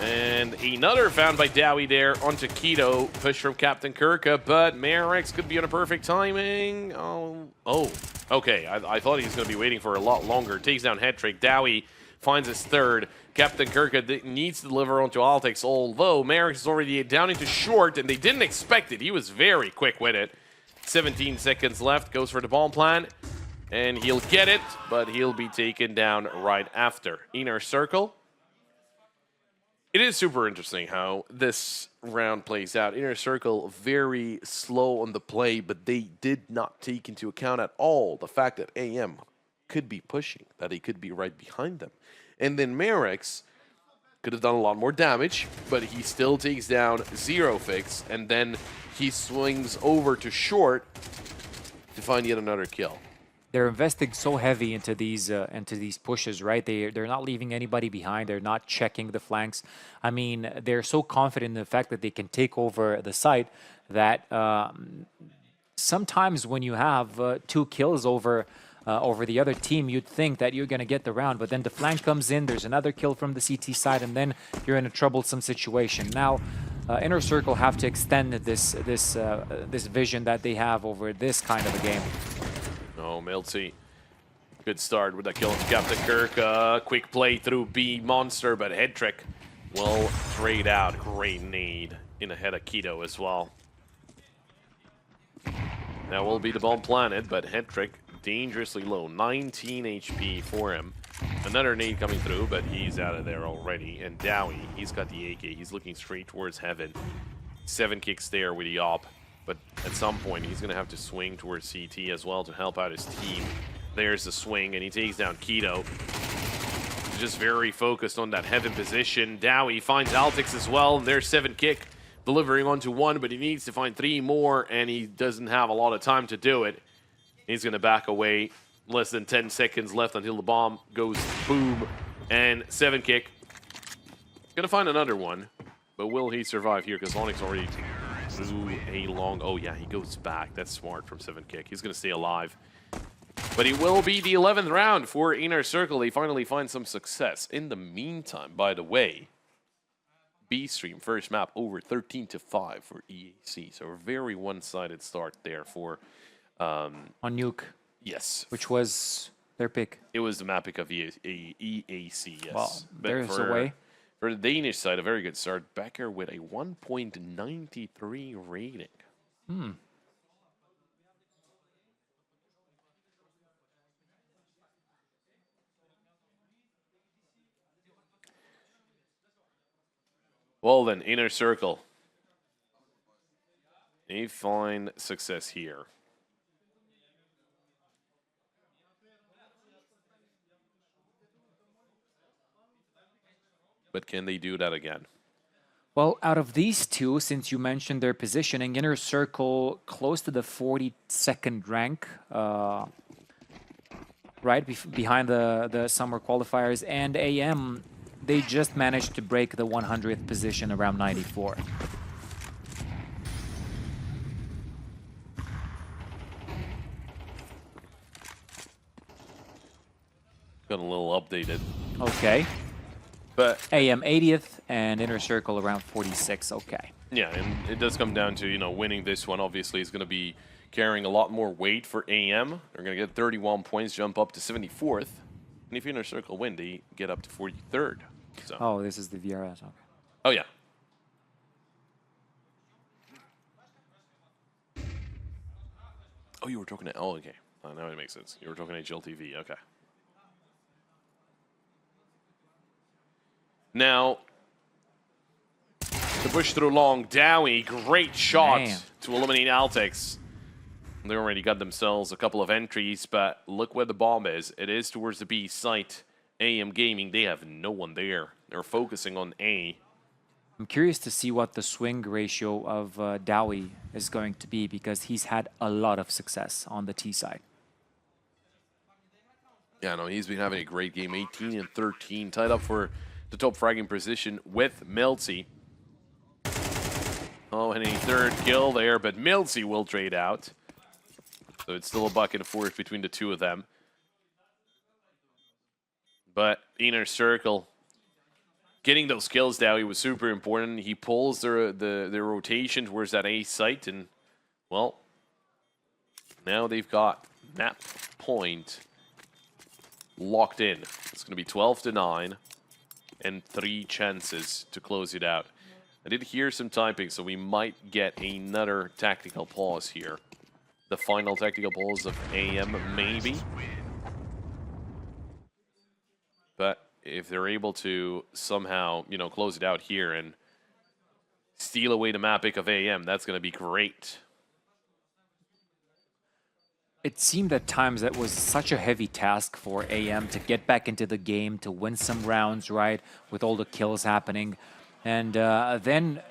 And another found by Dowie there onto Keto. Push from Captain Kirka, but Marix could be on a perfect timing. Oh, okay. I thought he was going to be waiting for a lot longer. Takes down head trick. Dowie finds his third. Captain Kirka needs to deliver onto Altix, although Marix is already down into short, and they didn't expect it. He was very quick with it. 17 seconds left. Goes for the bomb plant, and he'll get it, but he'll be taken down right after. Inner Circle. It is super interesting how this round plays out. Inner Circle very slow on the play, but they did not take into account at all the fact that AM could be pushing, that he could be right behind them. And then Marix could have done a lot more damage, but he still takes down Zero Fix, and then he swings over to short to find yet another kill. They're investing so heavy into these pushes, right? They're not leaving anybody behind. They're not checking the flanks. I mean, they're so confident in the fact that they can take over the site that sometimes when you have 2 kills over the other team, you'd think that you're going to get the round, but then the flank comes in, there's another kill from the CT side, and then you're in a troublesome situation. Now, Inner Circle have to extend this vision that they have over this kind of a game. Oh, Milty. Good start with that kill into Captain Kirk. Quick play through B Monster, but head trick will trade out. Great nade in ahead of Keto as well. That will be the bomb planted, but head trick dangerously low. 19 HP for him. Another nade coming through, but he's out of there already. And Dowie, he's got the AK. He's looking straight towards heaven. 7 kicks there with the op. But at some point, he's going to have to swing towards CT as well to help out his team. There's the swing, and he takes down Keto. He's just very focused on that heaven position. Dowie finds Altix as well, and there's 7 kick. Delivering onto 1, but he needs to find 3 more, and he doesn't have a lot of time to do it. He's going to back away. Less than 10 seconds left until the bomb goes boom, and 7 kick. Gonna find another one, but will he survive here? Because Onyx already threw a long... Oh yeah, he goes back. That's smart from 7kick. He's gonna stay alive. But it will be the 11th round for Inner Circle. They finally find some success. In the meantime, by the way, B-Stream, first map, over 13-5 for EAC. So a very one-sided start there for... On Nuke. Yes. Which was their pick. It was the map pick of EAC, yes. Well, there's a way. For the Danish side, a very good start. Becker with a 1.93 rating. Well then, Inner Circle. They find success here. But can they do that again? Well, out of these two, since you mentioned their positioning, Inner Circle close to the 42nd rank, right behind the summer qualifiers, and AM, they just managed to break the 100th position around 94. Got a little updated. Okay. But AM 80th and Inner Circle around 46. Okay. yeah, and it does come down to, you know, winning this one obviously is going to be carrying a lot more weight for AM. They're going to get 31 points, jump up to 74th. And if Inner Circle win, they get up to 43rd. So. Oh, this is the VRS. Okay. Oh, yeah. Oh, you were talking to... Oh, okay. Oh, now it makes sense. You were talking to HLTV. Okay. Now, to push through long, Dowie, great shot to eliminate Altex. They already got themselves a couple of entries, but look where the bomb is. It is towards the B site. AM Gaming, they have no one there. They're focusing on A. I'm curious to see what the swing ratio of Dowie is going to be, because he's had a lot of success on the T side. Yeah, no, he's been having a great game. 18 and 13, tied up for the top fragging position with Milty. Oh, and a third kill there, but Milty will trade out. So it's still a buck and forth between the two of them. But Inner Circle, getting those kills down, he was super important. He pulls the rotation towards that A site, and, well, now they've got map point locked in. It's going to be 12-9 and 3 chances to close it out. I did hear some typing, so we might get another tactical pause here. The final tactical pause of AM, maybe. But if they're able to somehow, you know, close it out here and steal away the map pick of AM, that's going to be great. It seemed at times that was such a heavy task for AM to get back into the game, to win some rounds, right, with all the kills happening. And then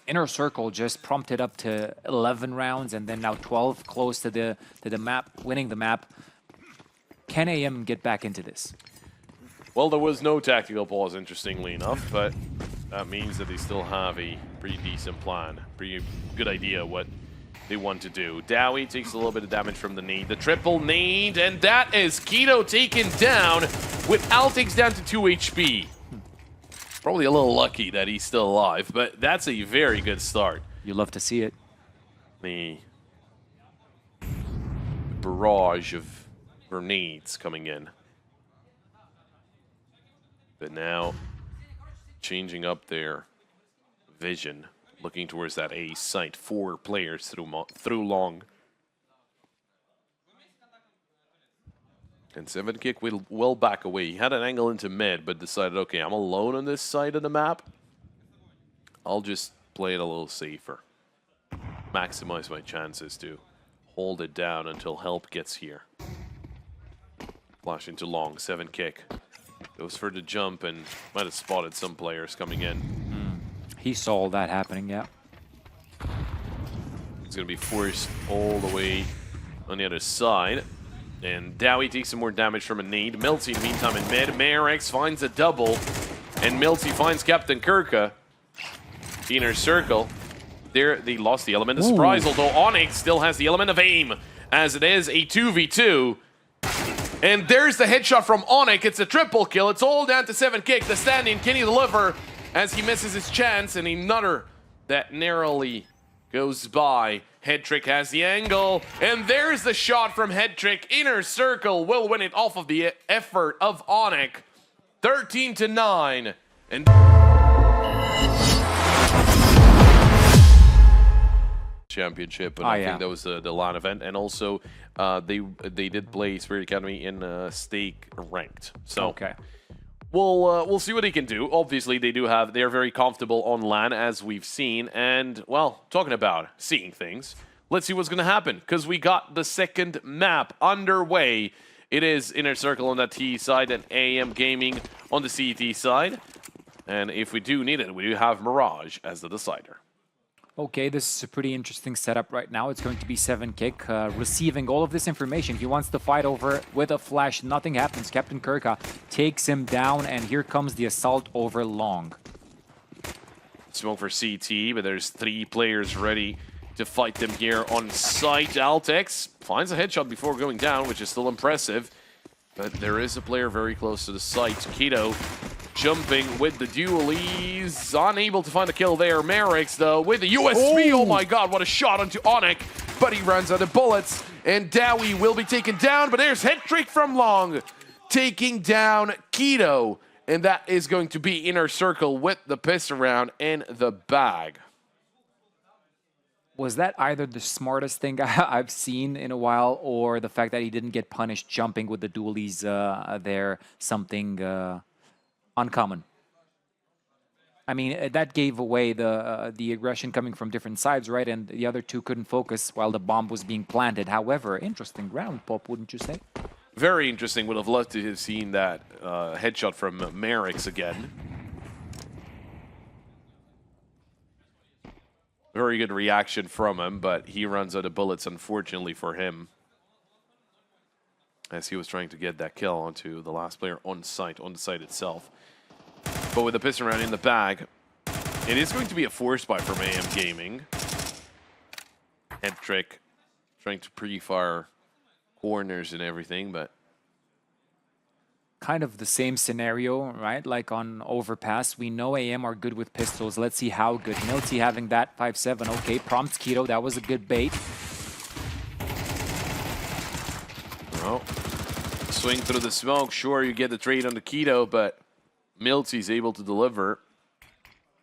Inner Circle just prompted up to 11 rounds, and then now 12, close to the map, winning the map. Can AM get back into this? Well, there was no tactical pause, interestingly enough, but that means that they still have a pretty decent plan, pretty good idea what they want to do. Dowie takes a little bit of damage from the nade. The triple nade, and that is Keto taken down with Altix down to 2 HP. Probably a little lucky that he's still alive, but that's a very good start. You love to see it. The barrage of grenades coming in. But now, changing up their vision, looking towards that A site. 4 players through long. And 7kick will back away. He had an angle into mid, but decided, okay, I'm alone on this side of the map. I'll just play it a little safer. Maximize my chances to hold it down until help gets here. Flash into long, 7kick. Goes for the jump and might have spotted some players coming in. He saw all that happening, yeah. He's going to be forced all the way on the other side. And Dowie takes some more damage from a nade. Milty, in the meantime, in mid. Marex finds a double. And Milty finds Captain Kirka. Inner circle. There, they lost the element of surprise, although Onyx still has the element of aim, as it is a 2v2. And there's the headshot from Onyx. It's a triple kill. It's all down to 7 kick. The stand-in, can he deliver as he misses his chance? And another that narrowly goes by. Headtrick has the angle. And there's the shot from Headtrick. Inner circle will win it off of the effort of Onyx. 13-9. And championship, and I think that was the LAN event, and also they did play Spirit Academy in stake ranked. So we'll see what they can do. Obviously, they're very comfortable on LAN, as we've seen. And well, talking about seeing things, let's see what's gonna happen, because we got the second map underway. It is Inner Circle on the T side and AM Gaming on the CT side. And if we do need it, we do have Mirage as the decider. Okay, this is a pretty interesting setup right now. It's going to be 7 kick, receiving all of this information. He wants to fight over with a flash. Nothing happens. Captain Kirka takes him down, and here comes the assault over long. Smoke for CT, but there's 3 players ready to fight them here on site. Altex finds a headshot before going down, which is still impressive. But there is a player very close to the site. Keto jumping with the dualies, unable to find a kill there. Merrick's though with the USP. Oh my god, what a shot onto Onyx, but he runs out of bullets, and Dowie will be taken down, but there's Headtrick from Long taking down Keto, and that is going to be Inner Circle with the piss around in the bag. Was that either the smartest thing I've seen in a while, or the fact that he didn't get punished jumping with the dualies there, something uncommon? I mean, that gave away the aggression coming from different sides, right? And the other two couldn't focus while the bomb was being planted. However, interesting round, Pop, wouldn't you say? Very interesting. Would have loved to have seen that headshot from Merrick's again. Very good reaction from him, but he runs out of bullets, unfortunately for him, as he was trying to get that kill onto the last player on the site itself. But with the piston round in the bag, it is going to be a force buy from AM Gaming. Headtrick trying to pre-fire corners and everything, but kind of the same scenario, right? Like on overpass, we know AM are good with pistols. Let's see how good. Milty having that 5-7. Okay, prompts Keto. That was a good bait. Well, swing through the smoke. Sure, you get the trade on the Keto, but Milty's able to deliver,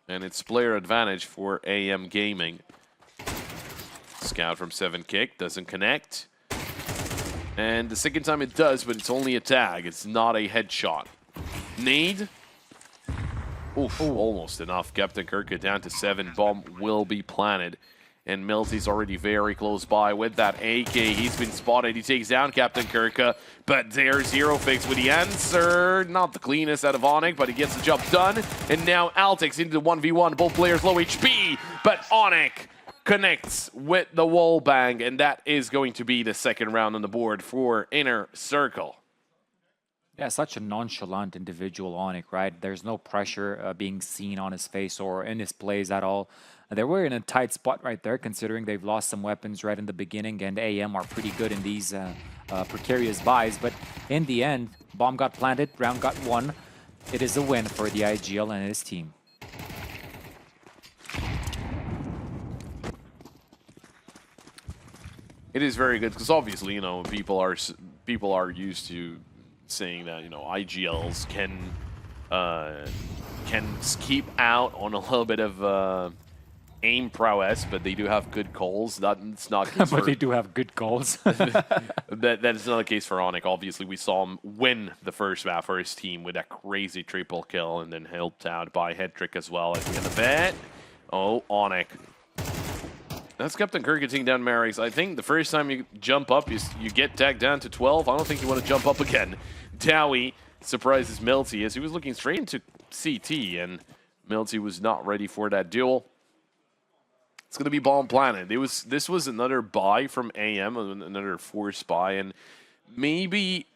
and it's player advantage for AM Gaming. Scout from 7 kick, doesn't connect. And the second time it does, but it's only a tag. It's not a headshot. Nade. Oof, almost enough. Captain Kirka down to 7. Bomb will be planted. And Milty's already very close by with that AK. He's been spotted. He takes down Captain Kirka. But there's Zero Fix with the answer. Not the cleanest out of Onyx, but he gets the job done. And now Altex into the 1v1. Both players low HP. But Onyx connects with the wall bang, and that is going to be the second round on the board for Inner Circle. Yeah, such a nonchalant individual, Onyx, right? There's no pressure being seen on his face or in his plays at all. They were in a tight spot right there, considering they've lost some weapons right in the beginning, and AM are pretty good in these precarious buys. But in the end, bomb got planted, round got won. It is a win for the IGL and his team. It is very good because obviously, you know, people are used to saying that, you know, IGLs can keep out on a little bit of aim prowess, but they do have good calls. That's not but they do have good calls. that is not the case for Onyx. Obviously, we saw him win the first map for his team with that crazy triple kill, and then helped out by Headtrick as well at the end of it. Oh, Onyx. That's Captain Kirk taking down Marix. I think the first time you jump up, you get tagged down to 12. I don't think you want to jump up again. Dowie surprises Milty as he was looking straight into CT, and Milty was not ready for that duel. It's going to be bomb planted. This was another buy from AM, another force buy, and maybe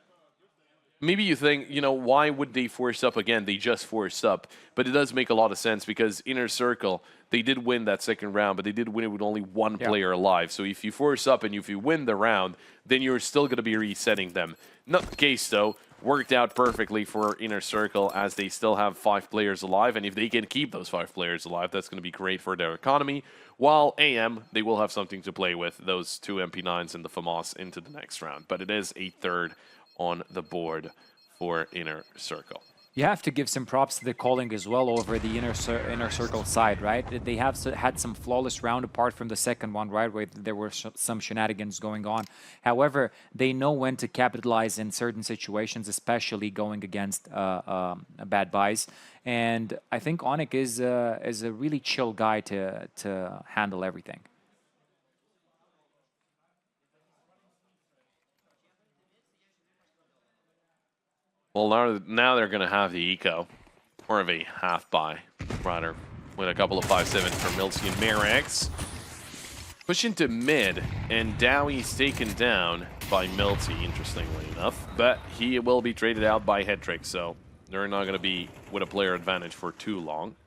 maybe you think, you know, why would they force up again? They just forced up. But it does make a lot of sense because Inner Circle, they did win that second round, but they did win it with only one player alive. So if you force up and if you win the round, then you're still going to be resetting them. Not the case, though. Worked out perfectly for Inner Circle as they still have 5 players alive. And if they can keep those 5 players alive, that's going to be great for their economy. While AM, they will have something to play with, those 2 MP9s and the FAMAS into the next round. But it is a third on the board for Inner Circle. You have to give some props to the calling as well over the inner circle side, right? They have had some flawless round apart from the second one, right, where there were some shenanigans going on. However, they know when to capitalize in certain situations, especially going against bad buys. And I think Onyx is a really chill guy to handle everything. Well, now they're going to have the eco, more of a half buy, rather, with a couple of 5-7s for Milty and Merex. Push into mid, and Dowie's taken down by Milty, interestingly enough, but he will be traded out by Hetrick, so they're not going to be with a player advantage for too long.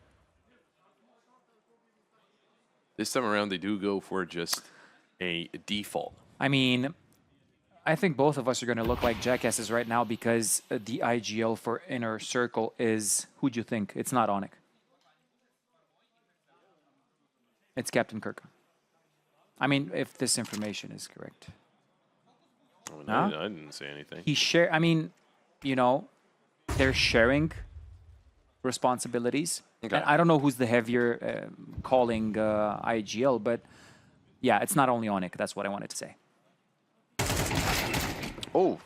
This time around, they do go for just a default. I mean, I think both of us are going to look like jackasses right now because the IGL for Inner Circle is, who'd you think? It's not Onyx. It's Captain Kirka. I mean, if this information is correct. I didn't say anything. I mean, you know, they're sharing responsibilities. Okay. And I don't know who's the heavier calling IGL, but yeah, it's not only Onyx. That's what I wanted to say. Oh,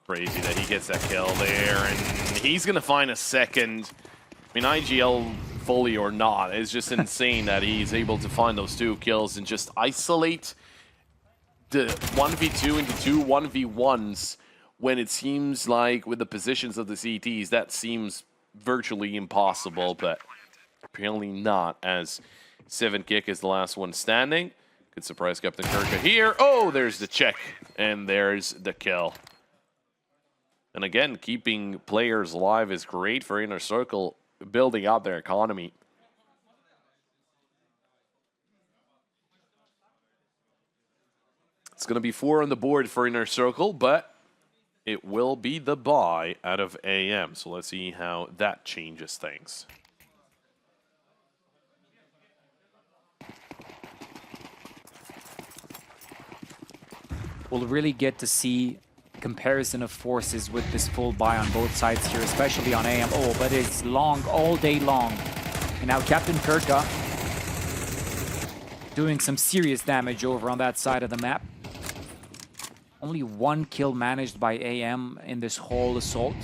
crazy that he gets that kill there, and he's going to find a second. I mean, IGL fully or not, it's just insane that he's able to find those 2 kills and just isolate the 1v2 into 2 1v1s when it seems like with the positions of the CTs, that seems virtually impossible, but apparently not, as 7kick is the last one standing. Good surprise, Captain Kirka here. Oh, there's the check, and there's the kill. And again, keeping players alive is great for Inner Circle, building out their economy. It's going to be 4 on the board for Inner Circle, but it will be the buy out of AM. So let's see how that changes things. We'll really get to see comparison of forces with this full buy on both sides here, especially on AM. Oh, but it's long all day long. And now Captain Kirka doing some serious damage over on that side of the map. Only 1 kill managed by AM in this whole assault.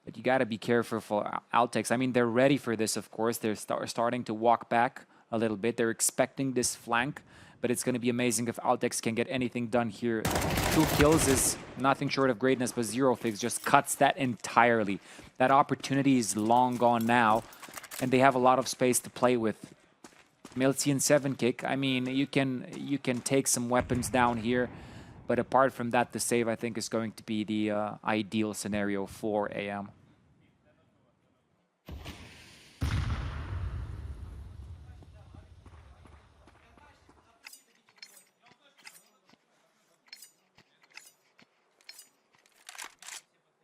But you got to be careful for Altex. I mean, they're ready for this, of course. They're starting to walk back a little bit. They're expecting this flank. But it's going to be amazing if Altex can get anything done here. 2 kills is nothing short of greatness, but Zerofix just cuts that entirely. That opportunity is long gone now, and they have a lot of space to play with. Milty and 7kick, I mean, you can take some weapons down here, but apart from that, the save, I think, is going to be the ideal scenario for AM.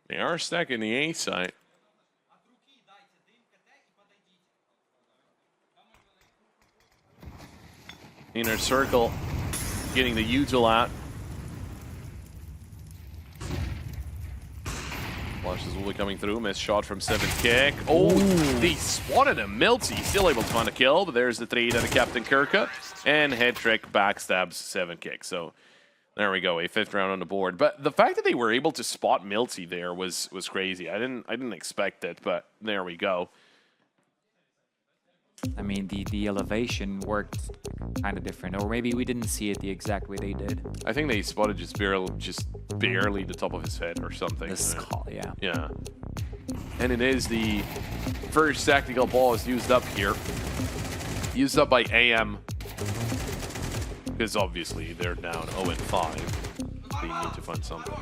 They are stacking the A site. Inner Circle getting the util out. Flashes will be coming through. Missed shot from 7kick. Oh, they spotted him. Milty still able to find a kill, but there's the trade out of Captain Kirka. And Hetrick backstabs 7kick. So there we go, a 5th round on the board. But the fact that they were able to spot Milty there was crazy. I didn't expect it, but there we go. I mean, the elevation worked kind of different, or maybe we didn't see it the exact way they did. I think they spotted just barely the top of his head or something. The skull, yeah. Yeah. And it is the first tactical ball is used up here. Used up by AM. Because obviously they're down 0-5. They need to find something.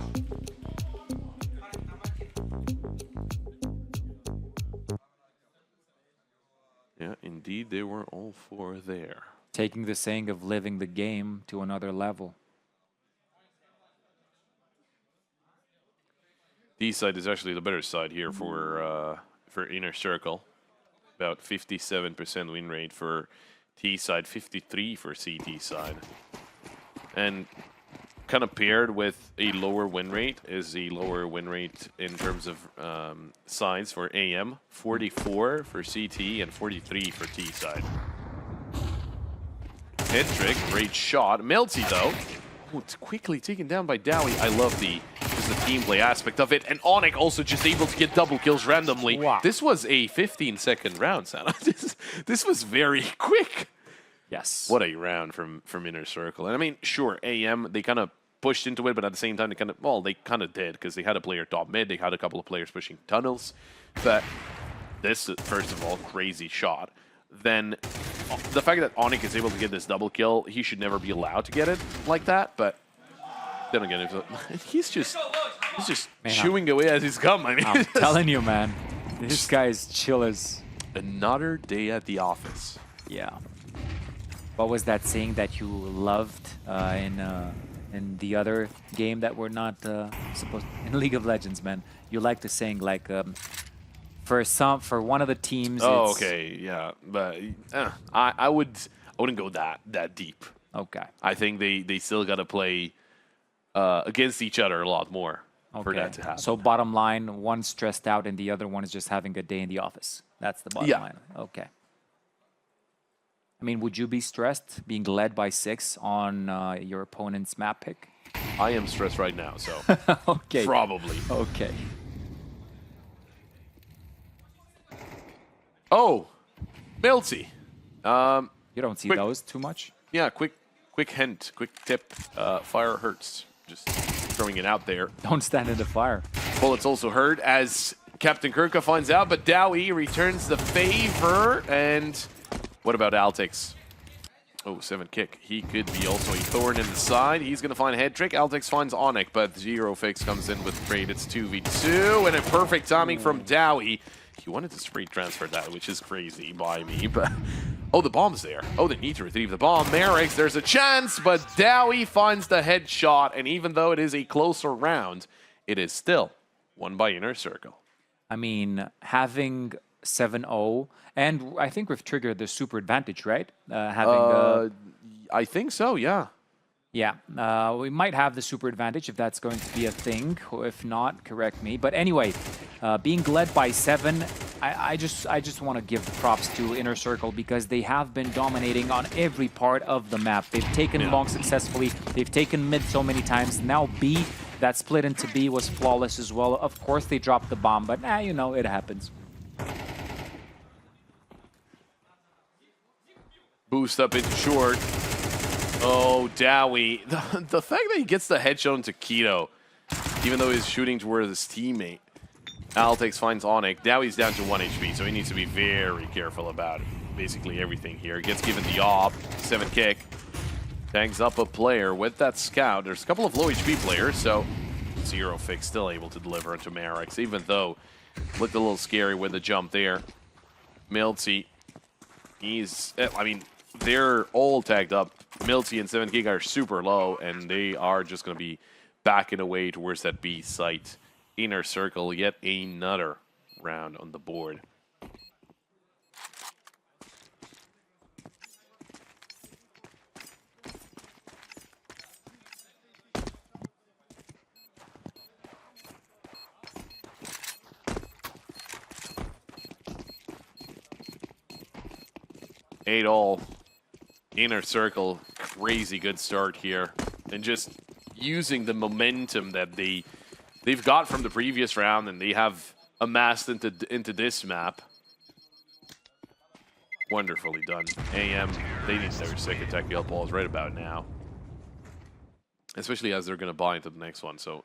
Yeah, indeed, they were all four there. Taking the saying of living the game to another level. D side is actually the better side here for Inner Circle. About 57% win rate for T side, 53 for CT side. And kind of paired with a lower win rate is the lower win rate in terms of sides for AM. 44 for CT and 43 for T side. Head trick, great shot. Melty though, it's quickly taken down by Dowie. I love the team play aspect of it. And Onyx also just able to get double kills randomly. Wow. This was a 15-second round, Sana. This was very quick. Yes. What a round from Inner Circle. And I mean, sure, AM, they kind of pushed into it, but at the same time, they kind of did, because they had a player top mid, they had a couple of players pushing tunnels. But this, first of all, crazy shot. Then the fact that Onyx is able to get this double kill, he should never be allowed to get it like that, but then again, he's just man, chewing away as he's come. I mean, I'm telling you, man, this guy is chill as another day at the office. Yeah. What was that saying that you loved in the other game that we're not supposed in League of Legends, man? You like the saying like for one of the teams. Oh, it's... okay, yeah, but I wouldn't go that deep. Okay. I think they still got to play against each other a lot more for that to happen. So bottom line, one's stressed out and the other one is just having a day in the office. That's the bottom line. Okay. I mean, would you be stressed being led by 6 on your opponent's map pick? I am stressed right now, so okay. Probably. Okay. Oh, Milty. You don't see those too much? Yeah, quick hint, quick tip. Fire hurts. Just throwing it out there. Don't stand in the fire. Bullets also hurt as Captain Kirka finds out, but Dowie returns the favor. And what about Altix? Oh, 7 kick. He could be also a thorn in the side. He's going to find head trick. Altix finds Onyx, but Zero Fix comes in with trade. It's 2v2, and a perfect timing from Dowie. He wanted to spray transfer that, which is crazy by me, but... Oh, the bomb's there. Oh, they need to retrieve the bomb. Merrick's, there's a chance, but Dowie finds the headshot, and even though it is a closer round, it is still won by Inner Circle. I mean, having 7-0, and I think we've triggered the super advantage, right? I think so, yeah. Yeah, we might have the super advantage if that's going to be a thing. If not, correct me. But anyway, being led by 7, I just want to give props to Inner Circle because they have been dominating on every part of the map. They've taken long successfully. They've taken mid so many times. Now B, that split into B was flawless as well. Of course, they dropped the bomb, but you know, it happens. Boost up into short. Oh, Dowie. The fact that he gets the headshot into Keto, even though he's shooting towards his teammate. Altix finds Onyx. Dowie's down to 1 HP, so he needs to be very careful about basically everything here. Gets given the op. 7 kick. Tags up a player with that scout. There's a couple of low HP players, so Zero Fix still able to deliver into Marix, even though looked a little scary with the jump there. Milty. I mean, they're all tagged up. Milty and 7 Gig are super low, and they are just going to be backing away towards that B site. Inner Circle, yet another round on the board. Eight all. Inner Circle, crazy good start here. And just using the momentum that they've got from the previous round and they have amassed into this map. Wonderfully done. AM, they need their second tactical pause right about now. Especially as they're going to buy into the next one. So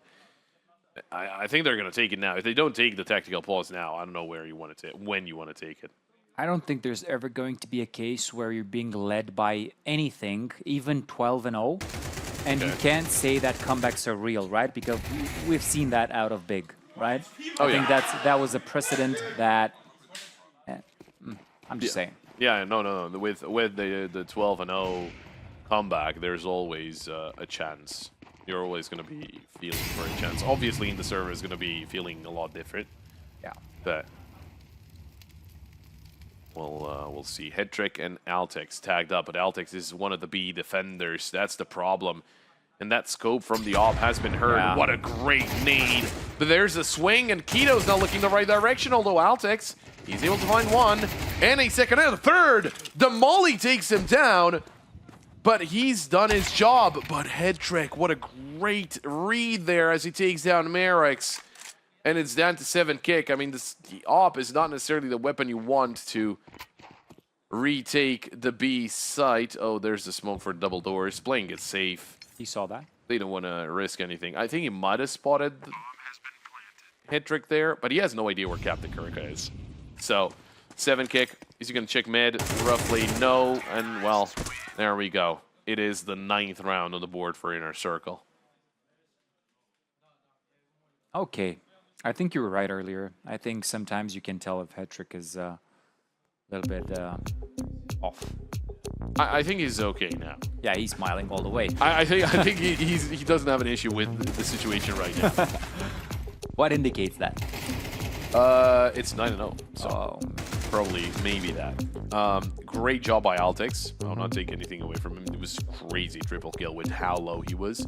I think they're going to take it now. If they don't take the tactical pause now, I don't know where you want to when you want to take it. I don't think there's ever going to be a case where you're being led by anything, even 12-0. And you can't say that comebacks are real, right? Because we've seen that out of Big, right? I think that was a precedent that I'm just saying. Yeah, no. With the 12-0 comeback, there's always a chance. You're always going to be feeling for a chance. Obviously, in the server is going to be feeling a lot different. Yeah. But we'll see. Headtrick and Altex tagged up, but Altex is one of the B defenders. That's the problem. And that scope from the op has been heard. Yeah. What a great nade. But there's a swing, and Keto's not looking the right direction, although Altex, he's able to find one, and a second, and a third. The Molly takes him down, but he's done his job. But Headtrick, what a great read there as he takes down Merrick's. And it's down to 7 kick. I mean, the op is not necessarily the weapon you want to retake the B site. Oh, there's the smoke for double doors. Playing it safe. He saw that. They don't want to risk anything. I think he might have spotted the Headtrick there, but he has no idea where Captain Kurika is. So, 7 kick. Is he going to check mid? Roughly no. And, well, there we go. It is the 9th round on the board for Inner Circle. Okay. I think you were right earlier. I think sometimes you can tell if Headtrick is a little bit off. I think he's okay now. Yeah, he's smiling all the way. I think he doesn't have an issue with the situation right now. What indicates that? It's 9-0, so probably maybe that. Great job by Altex. I'll not take anything away from him. It was crazy triple kill with how low he was.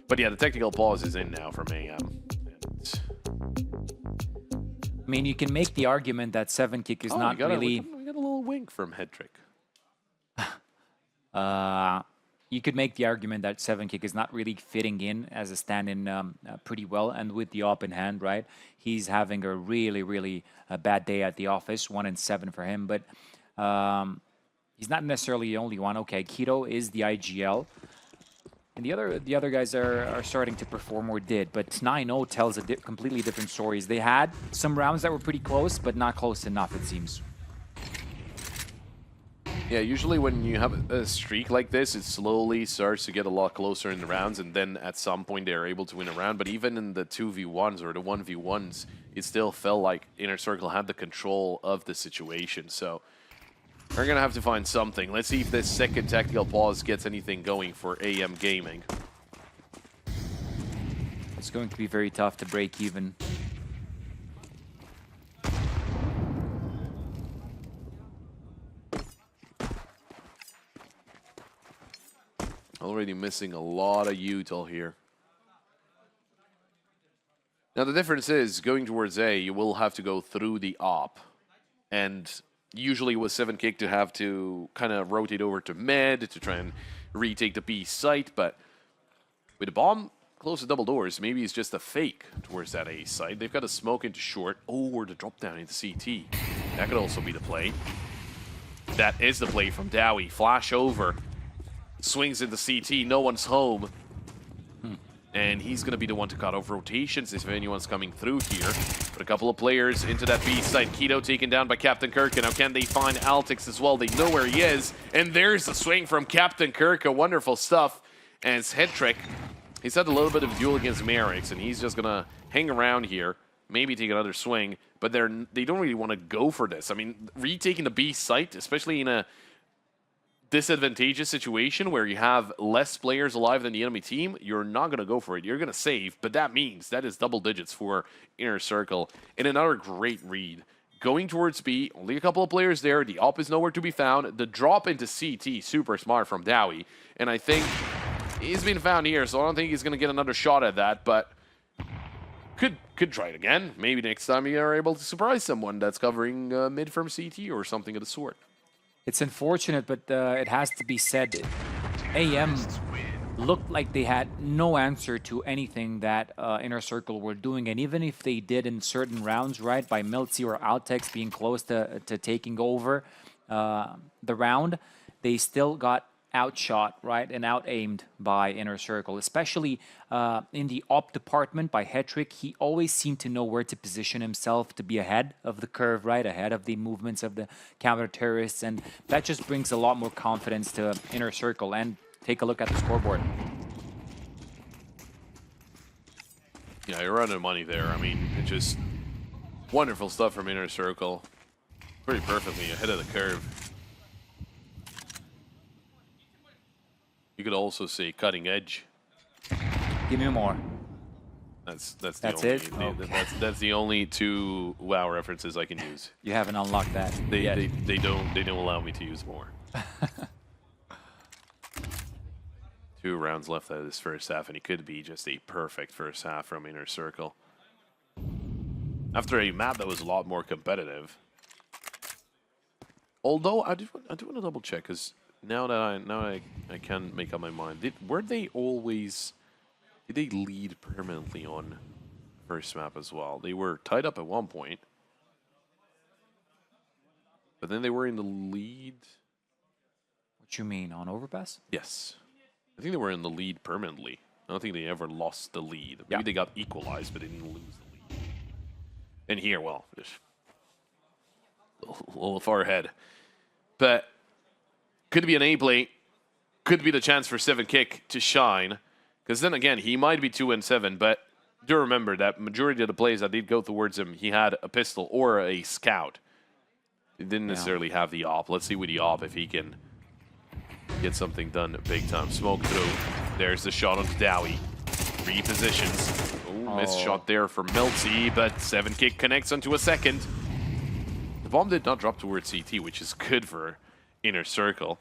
But yeah, the technical pause is in now from AM. I mean, you can make the argument that 7 kick is not really... We got a little wink from Headtrick. You could make the argument that 7 kick is not really fitting in as a stand-in pretty well, and with the op in hand, right? He's having a really bad day at the office, 1-7 for him, but he's not necessarily the only one. Okay, Keto is the IGL, and the other guys are starting to perform or did, but 9-0 tells a completely different stories. They had some rounds that were pretty close, but not close enough, it seems. Yeah, usually when you have a streak like this, it slowly starts to get a lot closer in the rounds, and then at some point they're able to win a round. But even in the 2v1s or the 1v1s, it still felt like Inner Circle had the control of the situation. So they're going to have to find something. Let's see if this second tactical pause gets anything going for AM Gaming. It's going to be very tough to break even. Already missing a lot of util here. Now the difference is, going towards A, you will have to go through the op. And usually with 7 kick to have to kind of rotate over to mid to try and retake the B site, but with the bomb close to double doors, maybe it's just a fake towards that A site. They've got a smoke into short, or the drop down into CT. That could also be the play. That is the play from Dowie. Flash over. Swings into CT, no one's home. And he's going to be the one to cut off rotations if anyone's coming through here. But a couple of players into that B site. Keto taken down by Captain Kirka. Now can they find Altex as well? They know where he is. And there's the swing from Captain Kirka. Wonderful stuff. And it's Headtrick. He's had a little bit of a duel against Merrick's, and he's just going to hang around here. Maybe take another swing. But they don't really want to go for this. I mean, retaking the B site, especially in a disadvantageous situation where you have less players alive than the enemy team, you're not going to go for it. You're going to save, but that means that is double digits for Inner Circle. And another great read. Going towards B, only a couple of players there. The op is nowhere to be found. The drop into CT, super smart from Dowie. And I think he's been found here, so I don't think he's going to get another shot at that, but could try it again. Maybe next time you are able to surprise someone that's covering mid from CT or something of the sort. It's unfortunate, but it has to be said. AM looked like they had no answer to anything that Inner Circle were doing. And even if they did in certain rounds, right, by Milty or Altex being close to taking over the round, they still got outshot, right, and out-aimed by Inner Circle, especially in the op department by Headtrick. He always seemed to know where to position himself to be ahead of the curve, right, ahead of the movements of the counter-terrorists, and that just brings a lot more confidence to Inner Circle. And take a look at the scoreboard. Yeah, you're running money there. I mean, it's just wonderful stuff from Inner Circle. Pretty perfectly ahead of the curve. You could also say cutting edge. Give me more. That's That's only, it? Okay. that's the only two WoW references I can use. You haven't unlocked that yet. They don't allow me to use more. 2 rounds left out of this first half, and it could be just a perfect first half from Inner Circle. After a map that was a lot more competitive. Although I do want to double check, because now that I can make up my mind, did they lead permanently on first map as well? They were tied up at one point, but then they were in the lead. What you mean, on Overpass? Yes, I think they were in the lead permanently. I don't think they ever lost the lead. Maybe Yeah. they got equalized, but they didn't lose the lead. And here, well, just a little far ahead, but could be an A play, could be the chance for 7kick to shine. Because then again, he might be 2-7, but do remember that majority of the plays that did go towards him, he had a pistol or a scout. He didn't necessarily have the op. Let's see with the op if he can get something done big time. Smoke through. There's the shot on Dowie. Repositions. Ooh, missed shot there for Melty, but 7kick connects onto a second. The bomb did not drop towards CT, which is good for Inner Circle.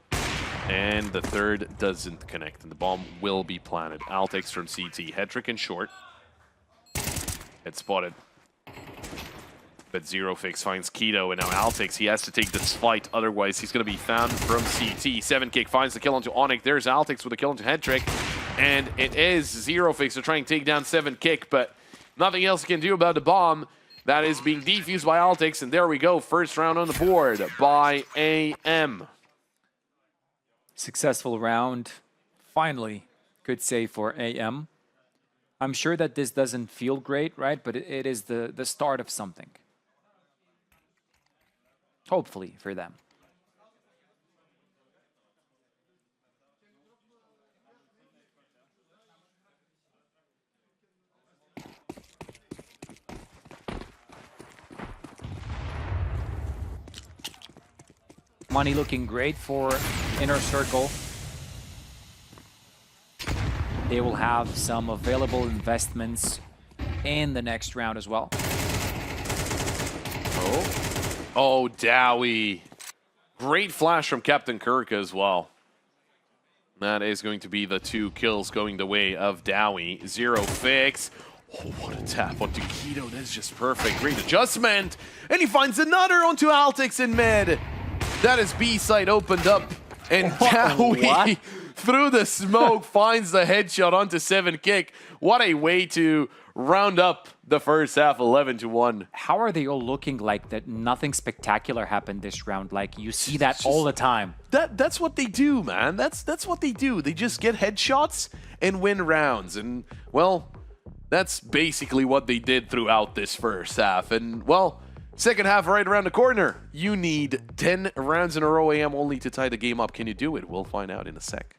And the third doesn't connect, and the bomb will be planted. Altex from CT. Hetrick in short. Head spotted. But Zero Fix finds Keto, and now Altex, he has to take this fight, otherwise he's going to be found from CT. 7kick finds the kill onto Onyx. There's Altex with a kill onto Hetrick. And it is Zero Fix to try and take down 7kick, but nothing else he can do about the bomb. That is being defused by Altex, and there we go. First round on the board by AM. Successful round, finally, could say, for AM. I'm sure that this doesn't feel great, right? But it is the start of something. Hopefully for them. Money looking great for Inner Circle. They will have some available investments in the next round as well. Oh, Dowie. Great flash from Captain Kirk as well. That is going to be the 2 kills going the way of Dowie. Zero Fix. Oh, what a tap onto Keto. That's just perfect. Great adjustment. And he finds another onto Altex in mid. That is B side opened up. And Dowie, through the smoke, finds the headshot onto 7kick. What a way to round up the first half, 11-1. How are they all looking like that nothing spectacular happened this round? Like, you see that all the time. That's what they do, man. That's what they do. They just get headshots and win rounds. And, well, that's basically what they did throughout this first half. And, well, second half right around the corner. You need 10 rounds in a row AM only to tie the game up. Can you do it? We'll find out in a sec.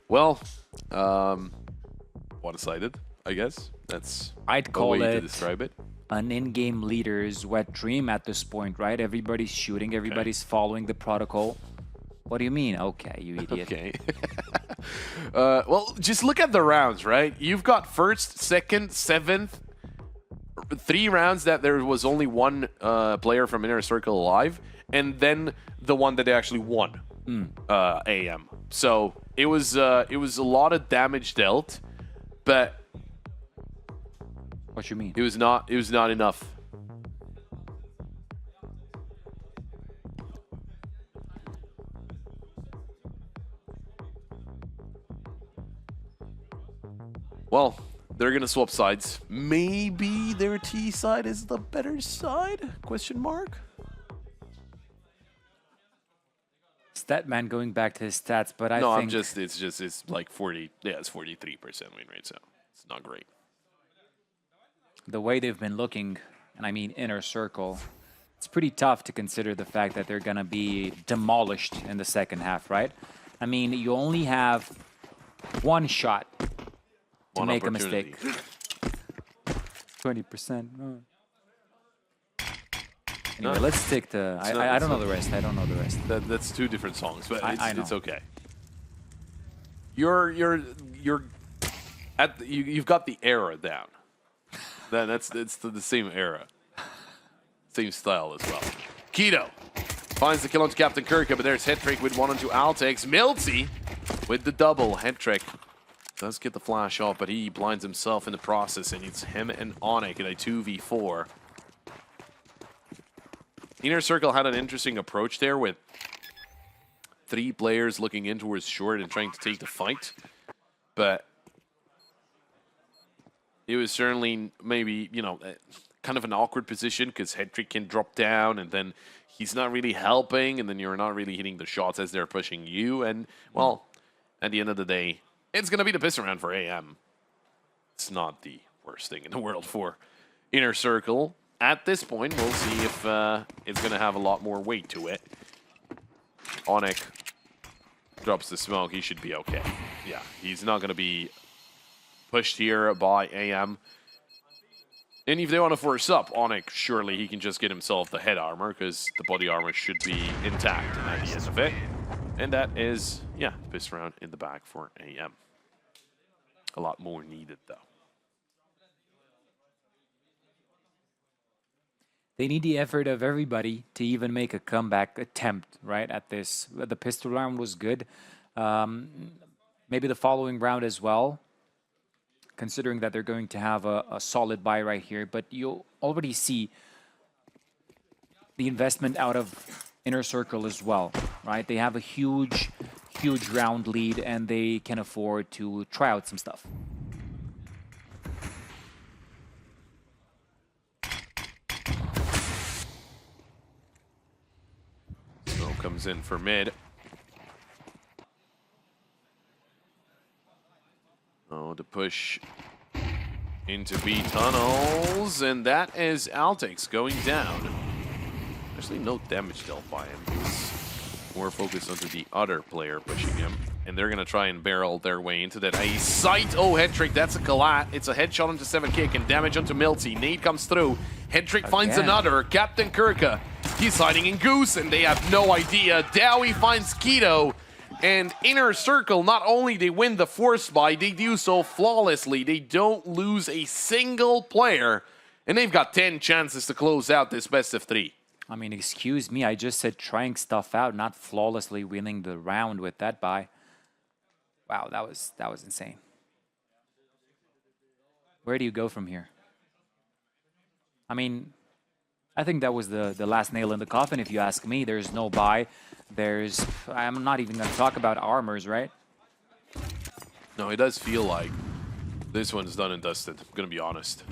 Well, one-sided, I guess. That's I'd a call way to it describe it. an in-game leader's wet dream at this point, right? Everybody's shooting, everybody's following the protocol. What do you mean? Okay, you idiot. Okay. Well, just look at the rounds, right? You've got first, second, seventh, 3 rounds that there was only one player from Inner Circle alive, and then the one that they actually won, AM. So it was a lot of damage dealt, but What you mean? it was not enough. Well, they're gonna swap sides. Maybe their T side is the better side? Question mark. Statman going back to his stats, but I No, think it's like 40. Yeah, it's 43% win rate, so it's not great. the way they've been looking, and I mean Inner Circle, it's pretty tough to consider the fact that they're gonna be demolished in the second half, right? I mean, you only have one shot to make a mistake. 20%. Anyway, let's stick to. I don't know the rest. I don't know the rest. That's 2 different songs, but I know. it's okay. You've got the era down. It's the same era, same style as well. Keto finds the kill onto Captain Kirka, but there's head trick with 1 onto Altex. Milty with the double head trick. Does get the flash off, but he blinds himself in the process, and it's him and Onic in a 2v4. Inner Circle had an interesting approach there with 3 players looking in towards short and trying to take the fight. But it was certainly maybe, kind of an awkward position because Hedrick can drop down and then he's not really helping and then you're not really hitting the shots as they're pushing you. And, well, at the end of the day, it's going to be the piss around for AM. It's not the worst thing in the world for Inner Circle. At this point, we'll see if it's going to have a lot more weight to it. Onic drops the smoke. He should be okay. Yeah, he's not going to be pushed here by AM. And if they want to force up Onic, surely he can just get himself the head armor because the body armor should be intact at the end of it. And that is, yeah, piss round in the back for AM. A lot more needed, though. They need the effort of everybody to even make a comeback attempt, right, at this. The pistol round was good. Maybe the following round as well, considering that they're going to have a solid buy right here. But you'll already see the investment out of Inner Circle as well, right? They have a huge round lead, and they can afford to try out some stuff. Comes in for mid. Oh, to push into B tunnels, and that is Altex going down. Actually, no damage dealt by him. He's more focused onto the other player pushing him, and they're gonna try and barrel their way into that. A sight. Oh, head trick. That's a collat. It's a headshot onto 7 kick and damage onto Milty. Nade comes through. Head trick finds another. Captain Kirka. He's hiding in Goose, and they have no idea. Dowie finds Keto, and Inner Circle, not only they win the force buy, they do so flawlessly. They don't lose a single player, and they've got 10 chances to close out this best of 3. I mean, excuse me, I just said trying stuff out, not flawlessly winning the round with that buy. Wow, that was insane. Where do you go from here? I mean, I think that was the last nail in the coffin, if you ask me. There's no buy. I'm not even going to talk about armors, right? No, it does feel like this one's done and dusted. I'm going to be honest.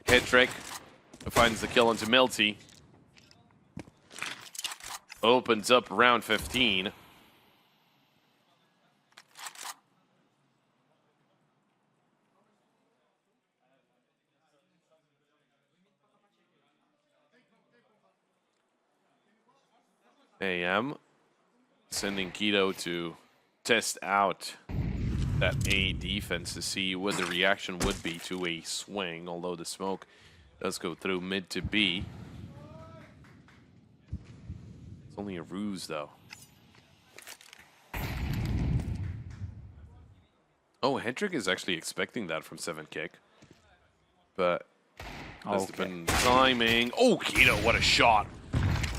Head trick finds the kill into Milty. Opens up round 15. AM sending Keto to test out that A defense to see what the reaction would be to a swing, although the smoke does go through mid to B. It's only a ruse, though. Oh, Hendrick is actually expecting that from 7kick. But that's been timing. Oh, Keto, what a shot.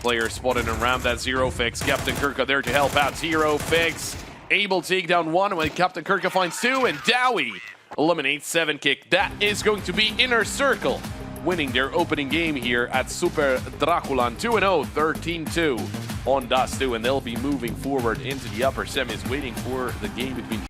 Player spotted around that Zero Fix. Captain Kirka there to help out. Zero Fix able to take down one when Captain Kirka finds two, and Dowie eliminates 7kick. That is going to be Inner Circle, winning their opening game here at Super DraculaN 2-0, 13-2 on Dust 2, and they'll be moving forward into the upper semis, waiting for the game between